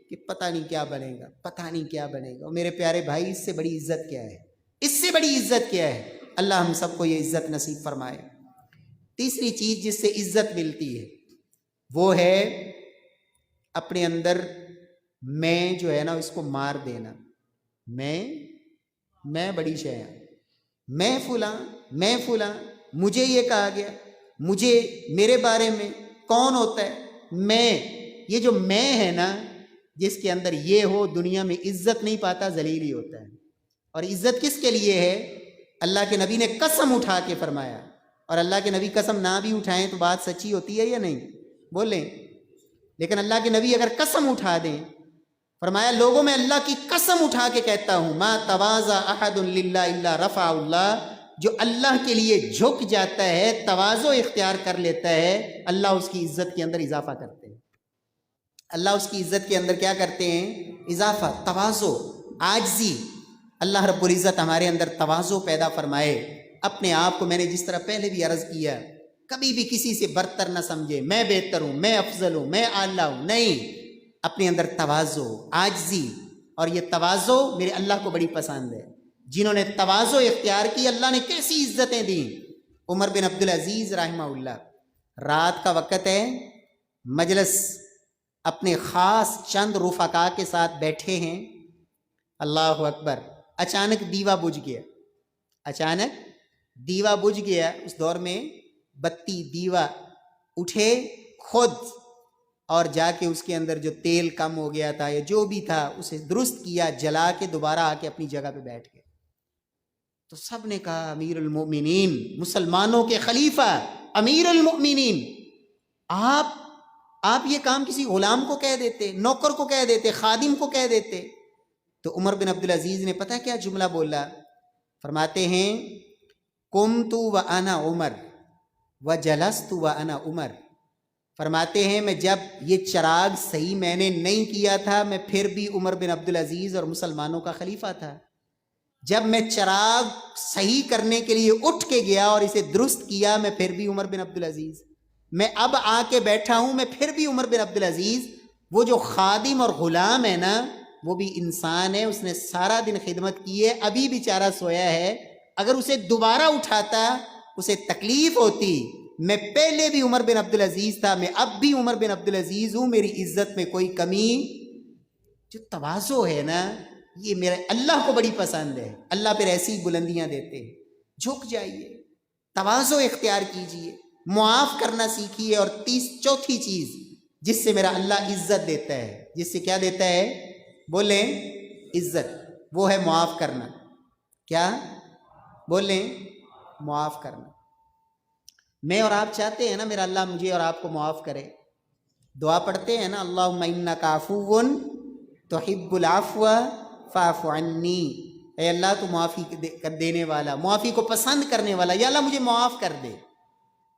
کہ پتہ نہیں کیا بنے گا، پتہ نہیں کیا بنے گا۔ اور میرے پیارے بھائی، اس سے بڑی عزت کیا ہے؟ اس سے بڑی عزت کیا ہے؟ اللہ ہم سب کو یہ عزت نصیب فرمائے۔ تیسری چیز جس سے عزت ملتی ہے وہ ہے اپنے اندر میں جو ہے نا اس کو مار دینا۔ میں بڑی شے ہوں، میں فلاں، مجھے یہ کہا گیا، مجھے، میرے بارے میں کون ہوتا ہے میں؟ یہ جو میں ہے نا، جس کے اندر یہ ہو، دنیا میں عزت نہیں پاتا، ذلیل ہی ہوتا ہے۔ اور عزت کس کے لیے ہے؟ اللہ کے نبی نے قسم اٹھا کے فرمایا، اور اللہ کے نبی قسم نہ بھی اٹھائیں تو بات سچی ہوتی ہے یا نہیں؟ بولیں۔ لیکن اللہ کے نبی اگر قسم اٹھا دیں، فرمایا لوگوں میں اللہ کی قسم اٹھا کے کہتا ہوں، ما تواضع احد للہ الا رفع اللہ، جو اللہ کے لیے جھک جاتا ہے، تواضع اختیار کر لیتا ہے، اللہ اس کی عزت کے اندر اضافہ کرتے ہیں۔ اللہ اس کی عزت کے اندر کیا کرتے ہیں؟ اضافہ، تواضع، عاجزی۔ اللہ رب العزت ہمارے اندر تواضع پیدا فرمائے۔ اپنے آپ کو، میں نے جس طرح پہلے بھی عرض کیا، کبھی بھی کسی سے برتر نہ سمجھے، میں بہتر ہوں، میں افضل ہوں، میں اعلیٰ ہوں، نہیں، اپنے اندر تواضع، عاجزی۔ اور یہ تواضع میرے اللہ کو بڑی پسند ہے۔ جنہوں نے تواضع اختیار کی، اللہ نے کیسی عزتیں دیں۔ عمر بن عبدالعزیز رحمہ اللہ، رات کا وقت ہے، مجلس اپنے خاص چند رفقا کے ساتھ بیٹھے ہیں، اللہ اکبر، اچانک دیوا بجھ گیا، اچانک دیوا بجھ گیا۔ اس دور میں بتی، دیوا اٹھے خود اور جا کے اس کے اندر جو تیل کم ہو گیا تھا یا جو بھی تھا اسے درست کیا، جلا کے دوبارہ آ کے اپنی جگہ پہ بیٹھ گئے۔ تو سب نے کہا امیر المؤمنین، مسلمانوں کے خلیفہ، امیر المؤمنین، آپ یہ کام کسی غلام کو کہہ دیتے، نوکر کو کہہ دیتے، خادم کو کہہ دیتے۔ تو عمر بن عبدالعزیز نے پتہ کیا جملہ بولا؟ فرماتے ہیں قمت وانا عمر وجلست وانا عمر، فرماتے ہیں میں جب یہ چراغ صحیح میں نے نہیں کیا تھا، میں پھر بھی عمر بن عبدالعزیز اور مسلمانوں کا خلیفہ تھا۔ جب میں چراغ صحیح کرنے کے لیے اٹھ کے گیا اور اسے درست کیا، میں پھر بھی عمر بن عبدالعزیز۔ میں اب آ کے بیٹھا ہوں، میں پھر بھی عمر بن عبدالعزیز۔ وہ جو خادم اور غلام ہے نا، وہ بھی انسان ہے، اس نے سارا دن خدمت کی ہے، ابھی بیچارہ سویا ہے، اگر اسے دوبارہ اٹھاتا اسے تکلیف ہوتی۔ میں پہلے بھی عمر بن عبدالعزیز تھا، میں اب بھی عمر بن عبدالعزیز ہوں، میری عزت میں کوئی کمی۔ جو تواضع ہے نا، یہ میرے اللہ کو بڑی پسند ہے۔ اللہ پھر ایسی بلندیاں دیتے ہیں۔ جھک جائیے، تواضع اختیار کیجئے، معاف کرنا سیکھیے۔ اور چوتھی چیز جس سے میرا اللہ عزت دیتا ہے، جس سے کیا دیتا ہے؟ بولیں، عزت، وہ ہے معاف کرنا۔ کیا؟ بولیں، معاف کرنا۔ میں اور آپ چاہتے ہیں نا میرا اللہ مجھے اور آپ کو معاف کرے، دعا پڑھتے ہیں نا، اللہم انک عفو تحب العفو فاعف عنی، اے اللہ تو معافی کر دینے والا، معافی کو پسند کرنے والا، یا اللہ مجھے معاف کر دے۔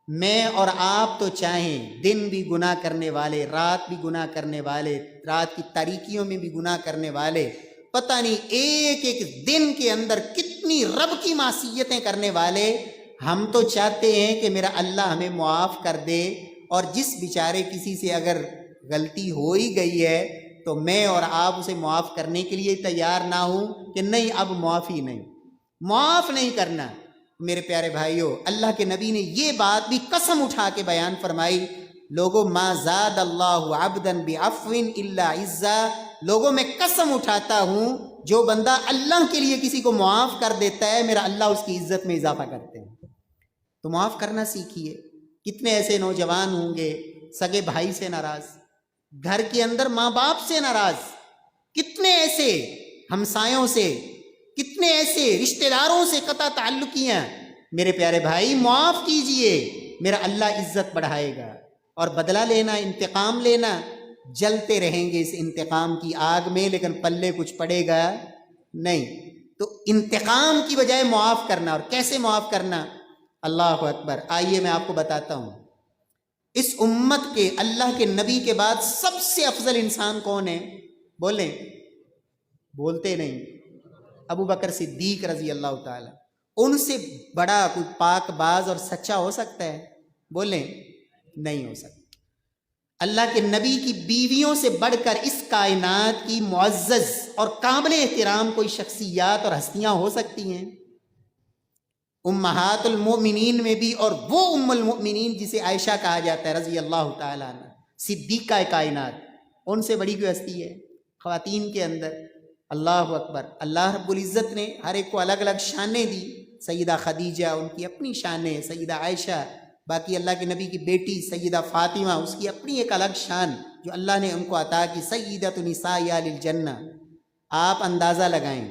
میں اور آپ تو چاہیں دن بھی گناہ کرنے والے، رات بھی گناہ کرنے والے، رات کی تاریکیوں میں بھی گناہ کرنے والے، پتہ نہیں ایک ایک دن کے اندر کتنی رب کی معصیتیں کرنے والے، ہم تو چاہتے ہیں کہ میرا اللہ ہمیں معاف کر دے۔ اور جس بیچارے کسی سے اگر غلطی ہو ہی گئی ہے تو میں اور آپ اسے معاف کرنے کے لیے تیار نہ ہوں کہ نہیں اب معافی نہیں، معاف نہیں کرنا۔ میرے پیارے بھائیوں، اللہ کے نبی نے یہ بات بھی قسم اٹھا کے بیان فرمائی، لوگوں ما زاد اللہ عبدا بعفو الا عزا، لوگوں میں قسم اٹھاتا ہوں جو بندہ اللہ کے لیے کسی کو معاف کر دیتا ہے میرا اللہ اس کی عزت میں اضافہ کرتے ہیں. تو معاف کرنا سیکھیے. کتنے ایسے نوجوان ہوں گے سگے بھائی سے ناراض، گھر کے اندر ماں باپ سے ناراض، کتنے ایسے ہمسایوں سے، کتنے ایسے رشتہ داروں سے قطع تعلقیاں. میرے پیارے بھائی معاف کیجئے، میرا اللہ عزت بڑھائے گا. اور بدلہ لینا، انتقام لینا، جلتے رہیں گے اس انتقام کی آگ میں لیکن پلے کچھ پڑے گا نہیں. تو انتقام کی بجائے معاف کرنا. اور کیسے معاف کرنا؟ اللہ اکبر. آئیے میں آپ کو بتاتا ہوں. اس امت کے اللہ کے نبی کے بعد سب سے افضل انسان کون ہے؟ بولیں. بولتے نہیں. ابو بکر صدیق رضی اللہ تعالی. ان سے بڑا کوئی پاک باز اور سچا ہو سکتا ہے؟ بولیں. نہیں ہو سکتا. اللہ کے نبی کی بیویوں سے بڑھ کر اس کائنات کی معزز اور قابل احترام کوئی شخصیات اور ہستیاں ہو سکتی ہیں؟ امہات المؤمنین میں بھی، اور وہ ام المؤمنین جسے عائشہ کہا جاتا ہے رضی اللہ تعالیٰ عنہ، صدیقہ کائنات، ان سے بڑی کوئی ہستی ہے خواتین کے اندر؟ اللہ اکبر. اللہ رب العزت نے ہر ایک کو الگ الگ شانیں دی. سیدہ خدیجہ ان کی اپنی شانیں، سیدہ عائشہ، باقی اللہ کے نبی کی بیٹی سیدہ فاطمہ اس کی اپنی ایک الگ شان جو اللہ نے ان کو عطا کی. سیدۃ نساء اہل الجنہ. آپ اندازہ لگائیں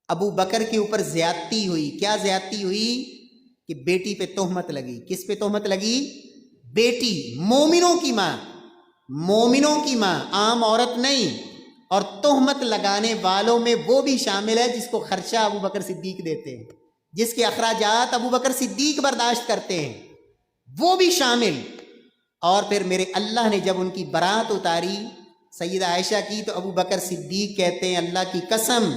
ابو بکر کے اوپر زیادتی ہوئی. کیا زیادتی ہوئی؟ کہ بیٹی پہ تہمت لگی. کس پہ تہمت لگی؟ بیٹی، مومنوں کی ماں، مومنوں کی ماں، عام عورت نہیں. اور تہمت لگانے والوں میں وہ بھی شامل ہے جس کو خرچہ ابو بکر صدیق دیتے ہیں، جس کے اخراجات ابو بکر صدیق برداشت کرتے ہیں، وہ بھی شامل. اور پھر میرے اللہ نے جب ان کی برات اتاری سیدہ عائشہ کی تو ابو بکر صدیق کہتے ہیں اللہ کی قسم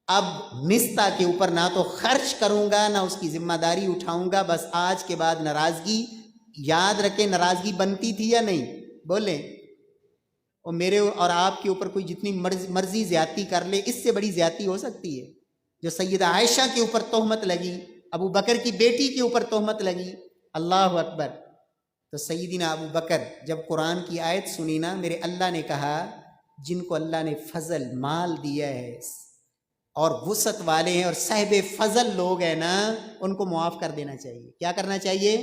اب مستہ کے اوپر نہ تو خرچ کروں گا نہ اس کی ذمہ داری اٹھاؤں گا. بس آج کے بعد ناراضگی، یاد رکھیں ناراضگی بنتی تھی یا نہیں؟ بولیں. اور میرے اور آپ کے اوپر کوئی جتنی مرضی زیادتی کر لے، اس سے بڑی زیادتی ہو سکتی ہے؟ جو سیدہ عائشہ کے اوپر تہمت لگی، ابو بکر کی بیٹی کے اوپر تہمت لگی. اللہ اکبر. تو سیدنا ابو بکر جب قرآن کی آیت سنی نا، میرے اللہ نے کہا جن کو اللہ نے فضل مال دیا ہے اور وسعت والے ہیں اور صاحب فضل لوگ ہیں نا، ان کو معاف کر دینا چاہیے. کیا کرنا چاہیے؟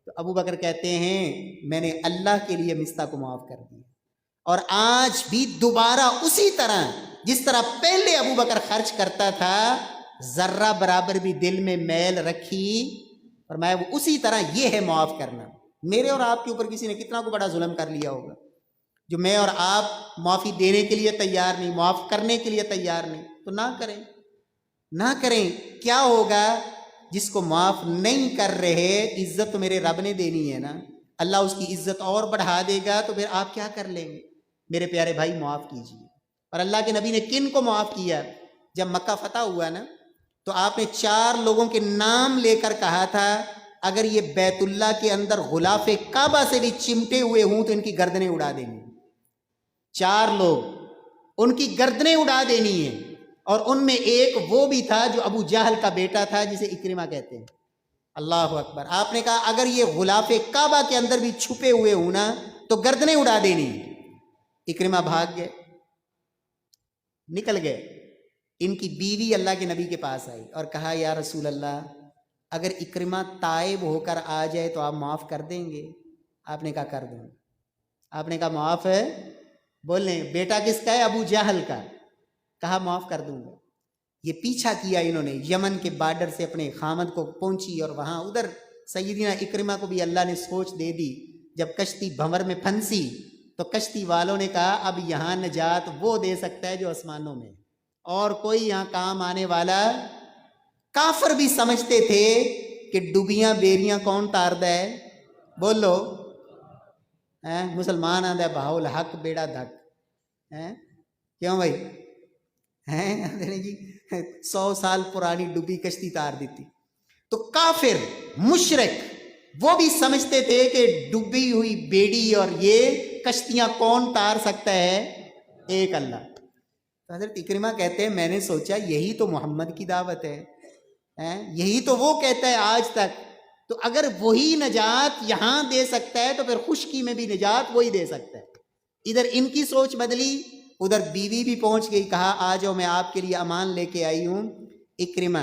تو ابو بکر کہتے ہیں میں نے اللہ کے لیے مستہ کو معاف کر دیا. اور آج بھی دوبارہ اسی طرح جس طرح پہلے ابو بکر خرچ کرتا تھا، ذرہ برابر بھی دل میں میل رکھی، اور میں وہ اسی طرح یہ ہے معاف کرنا. میرے اور آپ کے اوپر کسی نے کتنا کو بڑا ظلم کر لیا ہوگا جو میں اور آپ معافی دینے کے لیے تیار نہیں، معاف کرنے کے لیے تیار نہیں. تو نہ کریں، نہ کریں. کیا ہوگا؟ جس کو معاف نہیں کر رہے، عزت تو میرے رب نے دینی ہے نا، اللہ اس کی عزت اور بڑھا دے گا، تو پھر آپ کیا کر لیں گے؟ میرے پیارے بھائی معاف کیجیے. اور اللہ کے نبی نے کن کو معاف کیا؟ جب مکہ فتح ہوا نا تو آپ نے 4 لوگوں کے نام لے کر کہا تھا اگر یہ بیت اللہ کے اندر غلاف کعبہ سے بھی چمٹے ہوئے ہوں تو ان کی گردنیں اڑا دینی. 4 لوگ، ان کی گردنیں اڑا دینی ہیں. اور ان میں ایک وہ بھی تھا جو ابو جہل کا بیٹا تھا جسے اکرمہ کہتے ہیں. اللہ اکبر. آپ نے کہا اگر یہ غلاف کعبہ کے اندر بھی چھپے ہوئے ہوں نا تو گردنیں اڑا دینی. اکرمہ بھاگ گئے، نکل گئے. ان کی بیوی اللہ کے نبی کے پاس آئی اور کہا یا رسول اللہ اگر اکرمہ تائب ہو کر آ جائے تو آپ معاف کر دیں گے؟ آپ نے کہا کر دوں. آپ نے کہا معاف ہے؟ بولیں. بیٹا کس کا ہے؟ ابو جہل کا. کہا معاف کر دوں گا. یہ پیچھا کیا انہوں نے، یمن کے بارڈر سے اپنے خامد کو پہنچی اور وہاں ادھر سیدنا اکرمہ کو بھی اللہ نے سوچ دے دی. جب کشتی بھنور میں پھنسی تو کشتی والوں نے کہا اب یہاں نجات وہ دے سکتا ہے جو آسمانوں میں، اور کوئی یہاں کام آنے والا. کافر بھی سمجھتے تھے کہ ڈوبیاں بیریاں کون تاردا ہے؟ بولو. مسلمان آدھا بہاول حق بیڑا دھک. کیوں بھائی؟ جی 100 سال پرانی ڈوبی کشتی تار دیتی. تو کافر مشرک وہ بھی سمجھتے تھے کہ ڈوبی ہوئی بیڑی اور یہ کشتیاں کون تار سکتا ہے؟ ایک اللہ. تو حضرت اکرمہ کہتے ہیں میں نے سوچا یہی تو محمد کی دعوت ہے، یہی تو وہ کہتا ہے آج تک. تو اگر وہی نجات یہاں دے سکتا ہے تو پھر خشکی میں بھی نجات وہی دے سکتا ہے. ادھر ان کی سوچ بدلی، ادھر بیوی بھی پہنچ گئی، کہا آ جاؤ میں آپ کے لیے امان لے کے آئی ہوں۔ اکرمہ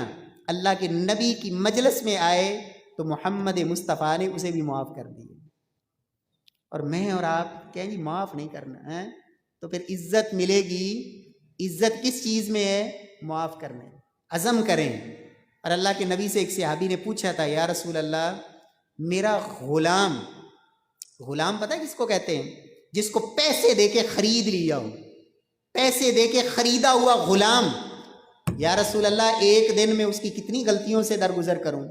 اللہ کے نبی کی مجلس میں آئے تو محمد مصطفیٰ نے اسے بھی معاف کر دیا، اور میں اور آپ کہیں گی معاف نہیں کرنا ہے، تو پھر عزت ملے گی۔ عزت کس چیز میں ہے؟ معاف کرنے، عزم کریں۔ اور اللہ کے نبی سے ایک صحابی نے پوچھا تھا، یا رسول اللہ میرا غلام، غلام پتہ ہے کس کو کہتے ہیں؟ جس کو پیسے دے کے خرید لیا ہو، پیسے دے کے خریدا ہوا غلام، یا رسول اللہ ایک دن میں اس کی کتنی غلطیوں سے درگزر کروں،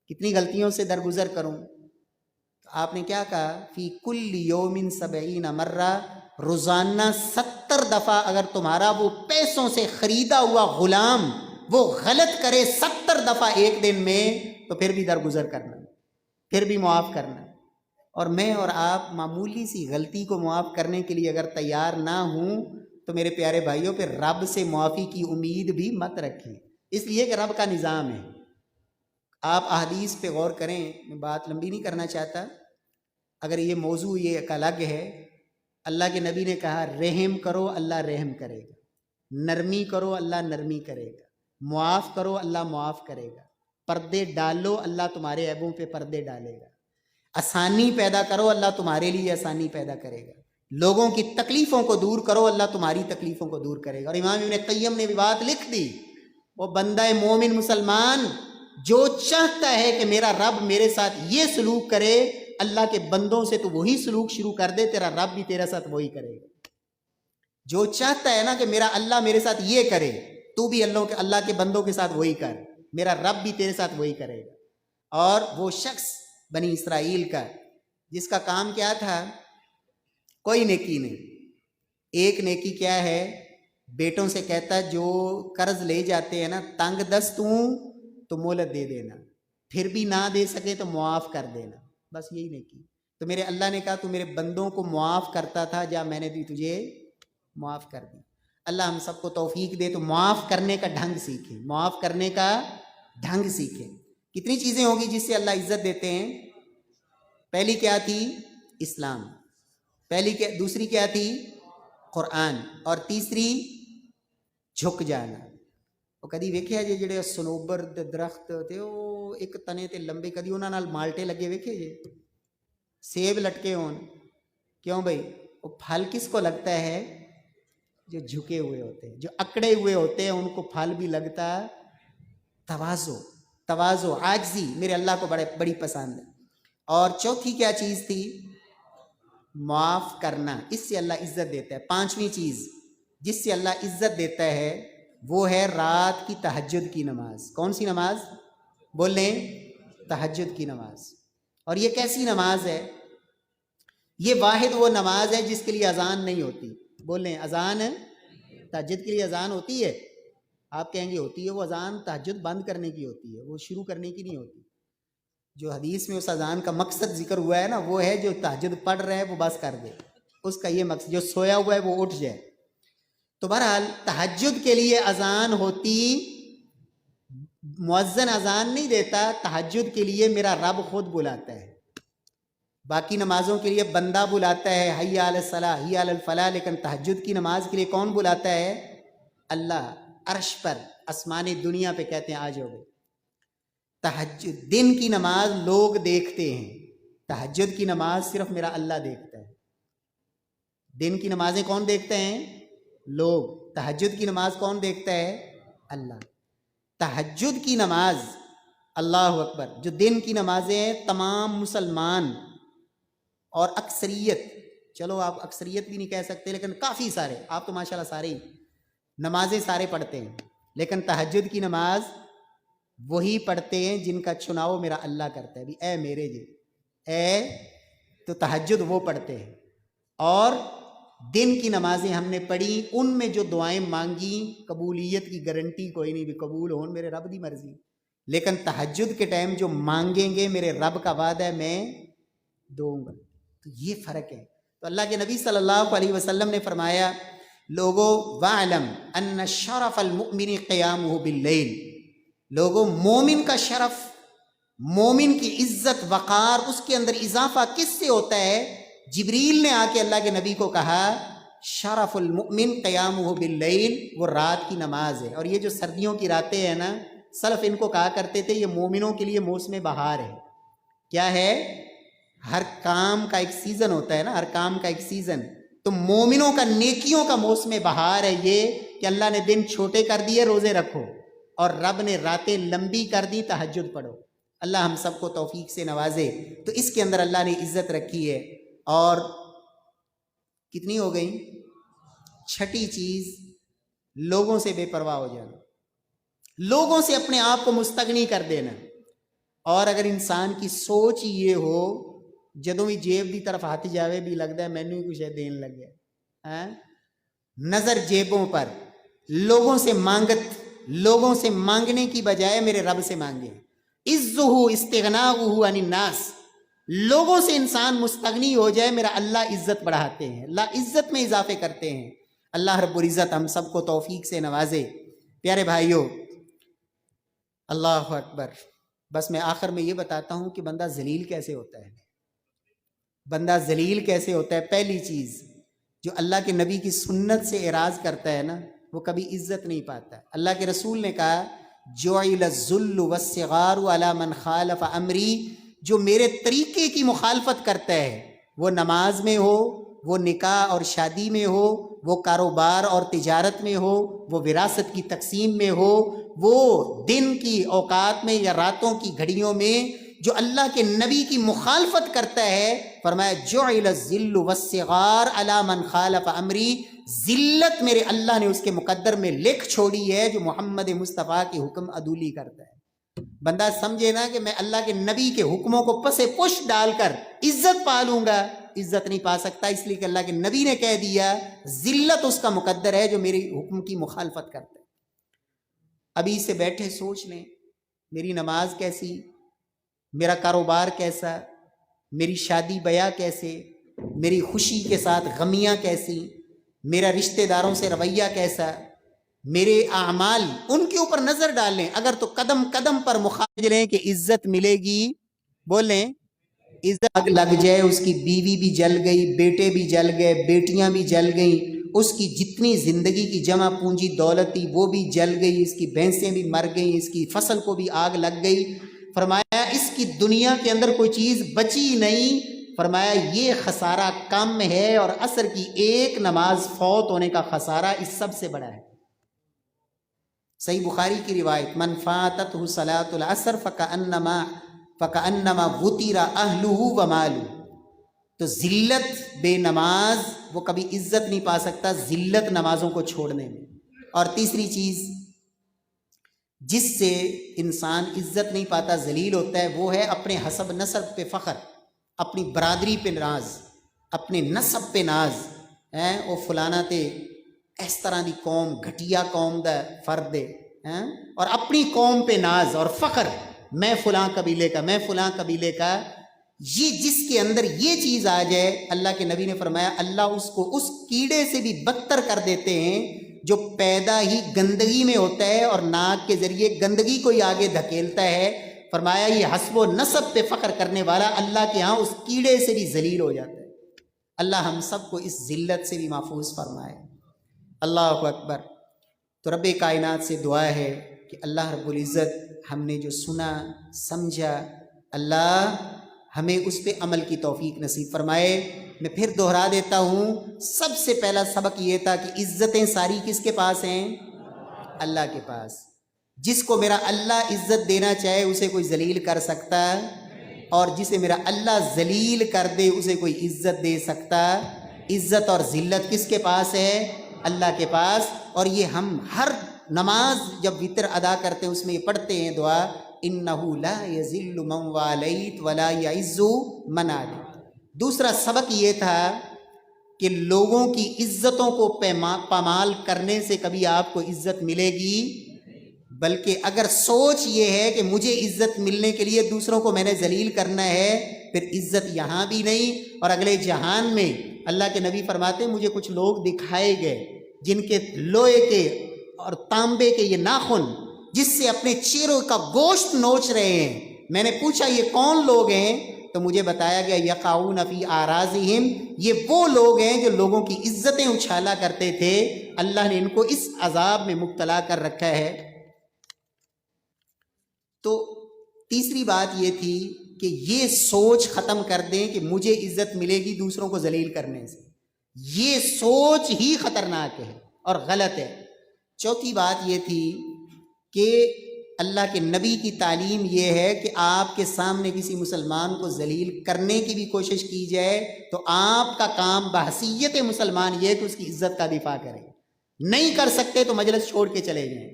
کتنی غلطیوں سے درگزر کروں؟ آپ نے کیا کہا؟ فی کل یوم 70 مرہ، روزانہ 70 دفعہ اگر تمہارا وہ پیسوں سے خریدا ہوا غلام وہ غلط کرے 70 دفعہ ایک دن میں، تو پھر بھی درگزر کرنا، پھر بھی معاف کرنا۔ اور میں اور آپ معمولی سی غلطی کو معاف کرنے کے لیے اگر تیار نہ ہوں تو میرے پیارے بھائیوں پہ رب سے معافی کی امید بھی مت رکھیں، اس لیے کہ رب کا نظام ہے۔ آپ احادیث پہ غور کریں، میں بات لمبی نہیں کرنا چاہتا، اگر یہ موضوع یہ ایک الگ ہے۔ اللہ کے نبی نے کہا رحم کرو اللہ رحم کرے گا، نرمی کرو اللہ نرمی کرے گا، معاف کرو اللہ معاف کرے گا، پردے ڈالو اللہ تمہارے عیبوں پہ پردے ڈالے گا، آسانی پیدا کرو اللہ تمہارے لیے آسانی پیدا کرے گا، لوگوں کی تکلیفوں کو دور کرو اللہ تمہاری تکلیفوں کو دور کرے گا۔ اور امام ابن قیم نے بھی بات لکھ دی، وہ بندہ مومن مسلمان جو چاہتا ہے کہ میرا رب میرے ساتھ یہ سلوک کرے، اللہ کے بندوں سے تو وہی سلوک شروع کر دے، تیرا رب بھی تیرے ساتھ وہی کرے گا۔ جو چاہتا ہے نا کہ میرا اللہ میرے ساتھ یہ کرے، تو بھی اللہ کے بندوں کے ساتھ وہی کر، میرا رب بھی تیرے ساتھ وہی کرے گا۔ اور وہ شخص بنی اسرائیل کا جس کا کام کیا تھا؟ کوئی نیکی نہیں۔ ایک نیکی کیا ہے؟ بیٹوں سے کہتا جو قرض لے جاتے ہیں نا، تنگ دست ہوں تو مہلت دے دینا، پھر بھی نہ دے سکے تو معاف کر دینا، بس یہی نیکی۔ تو میرے اللہ نے کہا تو میرے بندوں کو معاف کرتا تھا، جا میں نے بھی تجھے معاف کر دی۔ اللہ ہم سب کو توفیق دے تو معاف کرنے کا ڈھنگ سیکھیں، معاف کرنے کا ڈھنگ سیکھیں۔ کتنی چیزیں ہوگی جس سے اللہ عزت دیتے ہیں؟ پہلی کیا تھی؟ اسلام، دوسری کیا تھی؟ قرآن، اور تیسری جھک جانا۔ وہ کدی ویکھیا جے جڑے سنوبر دے درخت تے وہ ایک تنے تے لمبے، کدی انہاں نال مالٹے لگے ویکھے جے؟ سیب لٹکے ہون، کیوں بھائی؟ وہ پھل کس کو لگتا ہے؟ جو جھکے ہوئے ہوتے ہیں، جو اکڑے ہوئے ہوتے ہیں، ان کو پھل بھی لگتا۔ تواضع، عاجزی میرے اللہ کو بڑی پسند ہے۔ اور چوتھی کیا چیز تھی؟ معاف کرنا، اس سے اللہ عزت دیتا ہے۔ پانچویں چیز جس سے اللہ عزت دیتا ہے وہ ہے رات کی تہجد کی نماز۔ کون سی نماز؟ بول لیں، تہجد کی نماز۔ اور یہ کیسی نماز ہے؟ یہ واحد وہ نماز ہے جس کے لیے اذان نہیں ہوتی۔ بول لیں، اذان تہجد کے لیے اذان ہوتی ہے؟ آپ کہیں گے ہوتی ہے، وہ اذان تہجد بند کرنے کی ہوتی ہے، وہ شروع کرنے کی نہیں ہوتی۔ جو حدیث میں اس اذان کا مقصد ذکر ہوا ہے نا، وہ ہے جو تہجد پڑھ رہا ہے وہ بس کر دے، اس کا یہ مقصد، جو سویا ہوا ہے وہ اٹھ جائے۔ تو بہرحال تہجد کے لیے اذان ہوتی، مؤذن اذان نہیں دیتا، تہجد کے لیے میرا رب خود بلاتا ہے۔ باقی نمازوں کے لیے بندہ بلاتا ہے، حی علی الصلاۃ، حی علی الفلاح، لیکن تہجد کی نماز کے لیے کون بلاتا ہے؟ اللہ، عرش پر، آسمان دنیا پہ کہتے ہیں آ جاؤ گے۔ تہجد دن کی نماز لوگ دیکھتے ہیں، تہجد کی نماز صرف میرا اللہ دیکھتا ہے۔ دن کی نمازیں کون دیکھتے ہیں؟ لوگ۔ تہجد کی نماز کون دیکھتا ہے؟ اللہ۔ تہجد کی نماز، اللہ اکبر، جو دن کی نمازیں تمام مسلمان اور اکثریت، چلو آپ اکثریت بھی نہیں کہہ سکتے لیکن کافی سارے، آپ تو ماشاءاللہ سارے نمازیں سارے پڑھتے ہیں، لیکن تہجد کی نماز وہی پڑھتے ہیں جن کا چناؤ میرا اللہ کرتا ہے۔ بھی اے میرے جی، تو تہجد وہ پڑھتے ہیں۔ اور دن کی نمازیں ہم نے پڑھی، ان میں جو دعائیں مانگی، قبولیت کی گارنٹی کوئی نہیں، بھی قبول ہون میرے رب دی مرضی، لیکن تہجد کے ٹائم جو مانگیں گے میرے رب کا وعدہ ہے میں دوں گا۔ تو یہ فرق ہے۔ تو اللہ کے نبی صلی اللہ علیہ وسلم نے فرمایا، لوگو وَعْلَمْ أَنَّ شَرَفَ الْمُؤْمِنِ قِيَامُهُ بِاللَّيْلِ، لوگو مومن کا شرف، مومن کی عزت وقار، اس کے اندر اضافہ کس سے ہوتا ہے؟ جبریل نے آ کے اللہ کے نبی کو کہا شرف المؤمن قیامہ باللیل، وہ رات کی نماز ہے۔ اور یہ جو سردیوں کی راتیں ہیں نا، سلف ان کو کہا کرتے تھے یہ مومنوں کے لیے موسم بہار ہے۔ کیا ہے؟ ہر کام کا ایک سیزن ہوتا ہے نا، ہر کام کا ایک سیزن۔ تو مومنوں کا، نیکیوں کا موسم بہار ہے یہ کہ اللہ نے دن چھوٹے کر دیے، روزے رکھو، اور رب نے راتیں لمبی کر دی، تہجد پڑھو۔ اللہ ہم سب کو توفیق سے نوازے۔ تو اس کے اندر اللہ نے عزت رکھی ہے۔ اور کتنی ہو گئی؟ چھٹی چیز، لوگوں سے بے پرواہ ہو جانا، لوگوں سے اپنے آپ کو مستغنی کر دینا۔ اور اگر انسان کی سوچ یہ ہو، جدوں بھی جیب دی طرف ہاتھ جاوے بھی لگتا ہے مینوں ہی کچھ دین لگ گیا، نظر جیبوں پر، لوگوں سے لوگوں سے مانگنے کی بجائے میرے رب سے مانگے۔ عزہ استغناءہ عن الناس، لوگوں سے انسان مستغنی ہو جائے، میرا اللہ عزت بڑھاتے ہیں، اللہ عزت میں اضافے کرتے ہیں۔ اللہ رب العزت ہم سب کو توفیق سے نوازے۔ پیارے بھائیوں، اللہ اکبر۔ بس میں آخر میں یہ بتاتا ہوں کہ بندہ ذلیل کیسے ہوتا ہے۔ بندہ ذلیل کیسے ہوتا ہے؟ پہلی چیز، جو اللہ کے نبی کی سنت سے اعراض کرتا ہے نا، وہ کبھی عزت نہیں پاتا۔ اللہ کے رسول نے کہا جعل الذل والصغار علی من خالف امری، جو میرے طریقے کی مخالفت کرتا ہے، وہ نماز میں ہو، وہ نکاح اور شادی میں ہو، وہ کاروبار اور تجارت میں ہو، وہ وراثت کی تقسیم میں ہو، وہ دن کی اوقات میں یا راتوں کی گھڑیوں میں جو اللہ کے نبی کی مخالفت کرتا ہے، فرمایا جعل الذل والصغار علی من خالف امری، ذلت میرے اللہ نے اس کے مقدر میں لکھ چھوڑی ہے جو محمد مصطفیٰ کی حکم عدولی کرتا ہے۔ بندہ سمجھے نا کہ میں اللہ کے نبی کے حکموں کو پس پش ڈال کر عزت پا لوں گا، عزت نہیں پا سکتا، اس لیے کہ اللہ کے نبی نے کہہ دیا ذلت اس کا مقدر ہے جو میری حکم کی مخالفت کرتا ہے۔ ابھی سے بیٹھے سوچ لیں، میری نماز کیسی، میرا کاروبار کیسا، میری شادی بیاہ کیسے، میری خوشی کے ساتھ غمیاں کیسی، میرا رشتہ داروں سے رویہ کیسا، میرے اعمال، ان کے اوپر نظر ڈالیں۔ اگر تو قدم قدم پر مخالف لیں کہ عزت ملے گی، بولیں عزت آگ لگ جائے، اس کی بیوی بھی جل گئی، بیٹے بھی جل گئے، بیٹیاں بھی جل گئیں، اس کی جتنی زندگی کی جمع پونجی دولت تھی وہ بھی جل گئی، اس کی بھینسیں بھی مر گئیں، اس کی فصل کو بھی آگ لگ گئی۔ فرمایا اس کی دنیا کے اندر کوئی چیز بچی نہیں۔ فرمایا یہ خسارہ کم ہے، اور عصر کی ایک نماز فوت ہونے کا خسارہ اس سب سے بڑا ہے۔ صحیح بخاری کی روایت، من فاتتہ صلاۃ العصر فکأنما غتر اہلہ ومالہ۔ تو ذلت بے نماز وہ کبھی عزت نہیں پا سکتا، ذلت نمازوں کو چھوڑنے میں۔ اور تیسری چیز جس سے انسان عزت نہیں پاتا، ذلیل ہوتا ہے، وہ ہے اپنے حسب نسب پہ فخر، اپنی برادری پہ ناز، اپنے نسب پہ ناز۔ وہ فلانا تے اس طرح دی قوم، گھٹیا قوم دا فرد ہے، اور اپنی قوم پہ ناز اور فخر، میں فلاں قبیلے کا، میں فلاں قبیلے کا۔ یہ جس کے اندر یہ چیز آ جائے، اللہ کے نبی نے فرمایا اللہ اس کو اس کیڑے سے بھی بدتر کر دیتے ہیں جو پیدا ہی گندگی میں ہوتا ہے اور ناک کے ذریعے گندگی کو ہی آگے دھکیلتا ہے۔ فرمایا یہ حسب و نسب پہ فخر کرنے والا اللہ کے ہاں اس کیڑے سے بھی ذلیل ہو جاتا ہے۔ اللہ ہم سب کو اس ذلت سے بھی محفوظ فرمائے۔ اللہ اکبر۔ تو رب کائنات سے دعا ہے کہ اللہ رب العزت ہم نے جو سنا سمجھا، اللہ ہمیں اس پہ عمل کی توفیق نصیب فرمائے۔ میں پھر دہرا دیتا ہوں، سب سے پہلا سبق یہ تھا کہ عزتیں ساری کس کے پاس ہیں؟ اللہ کے پاس۔ جس کو میرا اللہ عزت دینا چاہے اسے کوئی ذلیل کر سکتا، اور جسے میرا اللہ ذلیل کر دے اسے کوئی عزت دے سکتا۔ عزت اور ذلت کس کے پاس ہے؟ اللہ کے پاس۔ اور یہ ہم ہر نماز جب وتر ادا کرتے ہیں اس میں یہ پڑھتے ہیں دعا، انہ لا یذل من والیت ولا یعز من عادیت۔ دوسرا سبق یہ تھا کہ لوگوں کی عزتوں کو پامال کرنے سے کبھی آپ کو عزت ملے گی، بلکہ اگر سوچ یہ ہے کہ مجھے عزت ملنے کے لیے دوسروں کو میں نے ذلیل کرنا ہے، پھر عزت یہاں بھی نہیں اور اگلے جہان میں۔ اللہ کے نبی فرماتے ہیں مجھے کچھ لوگ دکھائے گئے جن کے لوہے کے اور تانبے کے یہ ناخن جس سے اپنے چہروں کا گوشت نوچ رہے ہیں۔ میں نے پوچھا یہ کون لوگ ہیں؟ تو مجھے بتایا گیا یقعون فی اعراضہم، یہ وہ لوگ ہیں جو لوگوں کی عزتیں اچھالا کرتے تھے، اللہ نے ان کو اس عذاب میں مبتلا کر رکھا ہے۔ تو تیسری بات یہ تھی کہ یہ سوچ ختم کر دیں کہ مجھے عزت ملے گی دوسروں کو ذلیل کرنے سے، یہ سوچ ہی خطرناک ہے اور غلط ہے۔ چوتھی بات یہ تھی کہ اللہ کے نبی کی تعلیم یہ ہے کہ آپ کے سامنے کسی مسلمان کو ذلیل کرنے کی بھی کوشش کی جائے تو آپ کا کام بحیثیت مسلمان یہ ہے کہ اس کی عزت کا دفاع کریں، نہیں کر سکتے تو مجلس چھوڑ کے چلے جائیں۔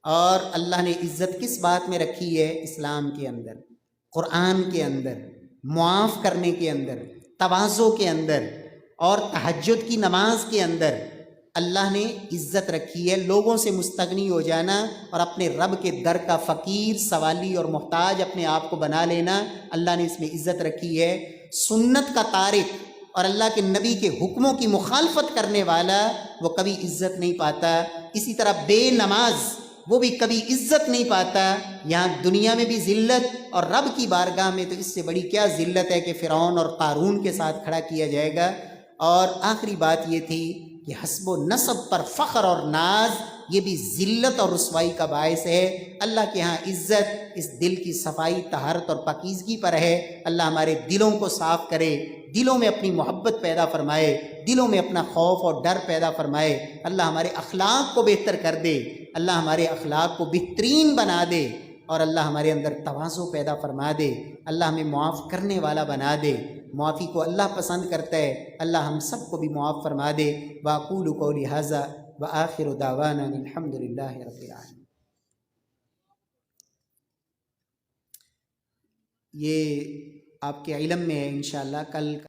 اور اللہ نے عزت کس بات میں رکھی ہے؟ اسلام کے اندر، قرآن کے اندر، معاف کرنے کے اندر، تواضع کے اندر اور تہجد کی نماز کے اندر اللہ نے عزت رکھی ہے۔ لوگوں سے مستغنی ہو جانا اور اپنے رب کے در کا فقیر، سوالی اور محتاج اپنے آپ کو بنا لینا، اللہ نے اس میں عزت رکھی ہے۔ سنت کا تارک اور اللہ کے نبی کے حکموں کی مخالفت کرنے والا وہ کبھی عزت نہیں پاتا، اسی طرح بے نماز وہ بھی کبھی عزت نہیں پاتا، یہاں دنیا میں بھی ذلت اور رب کی بارگاہ میں تو اس سے بڑی کیا ذلت ہے کہ فرعون اور قارون کے ساتھ کھڑا کیا جائے گا۔ اور آخری بات یہ تھی کہ حسب و نسب پر فخر اور ناز یہ بھی ذلت اور رسوائی کا باعث ہے۔ اللہ کے ہاں عزت اس دل کی صفائی، طہارت اور پاکیزگی پر ہے۔ اللہ ہمارے دلوں کو صاف کرے، دلوں میں اپنی محبت پیدا فرمائے، دلوں میں اپنا خوف اور ڈر پیدا فرمائے۔ اللہ ہمارے اخلاق کو بہتر کر دے، اللہ ہمارے اخلاق کو بہترین بنا دے، اور اللہ ہمارے اندر تواضع پیدا فرما دے۔ اللہ ہمیں معاف کرنے والا بنا دے، معافی کو اللہ پسند کرتا ہے۔ اللہ ہم سب کو بھی معاف فرما دے۔ وَأَقُولُ قَوْلِي هَذَا وَآخِرُ دَعْوَانَا أَنِ الْحَمْدُ لِلَّهِ رَبِّ الْعَالَمِينَ۔ یہ آپ کے علم میں ہے، انشاءاللہ کل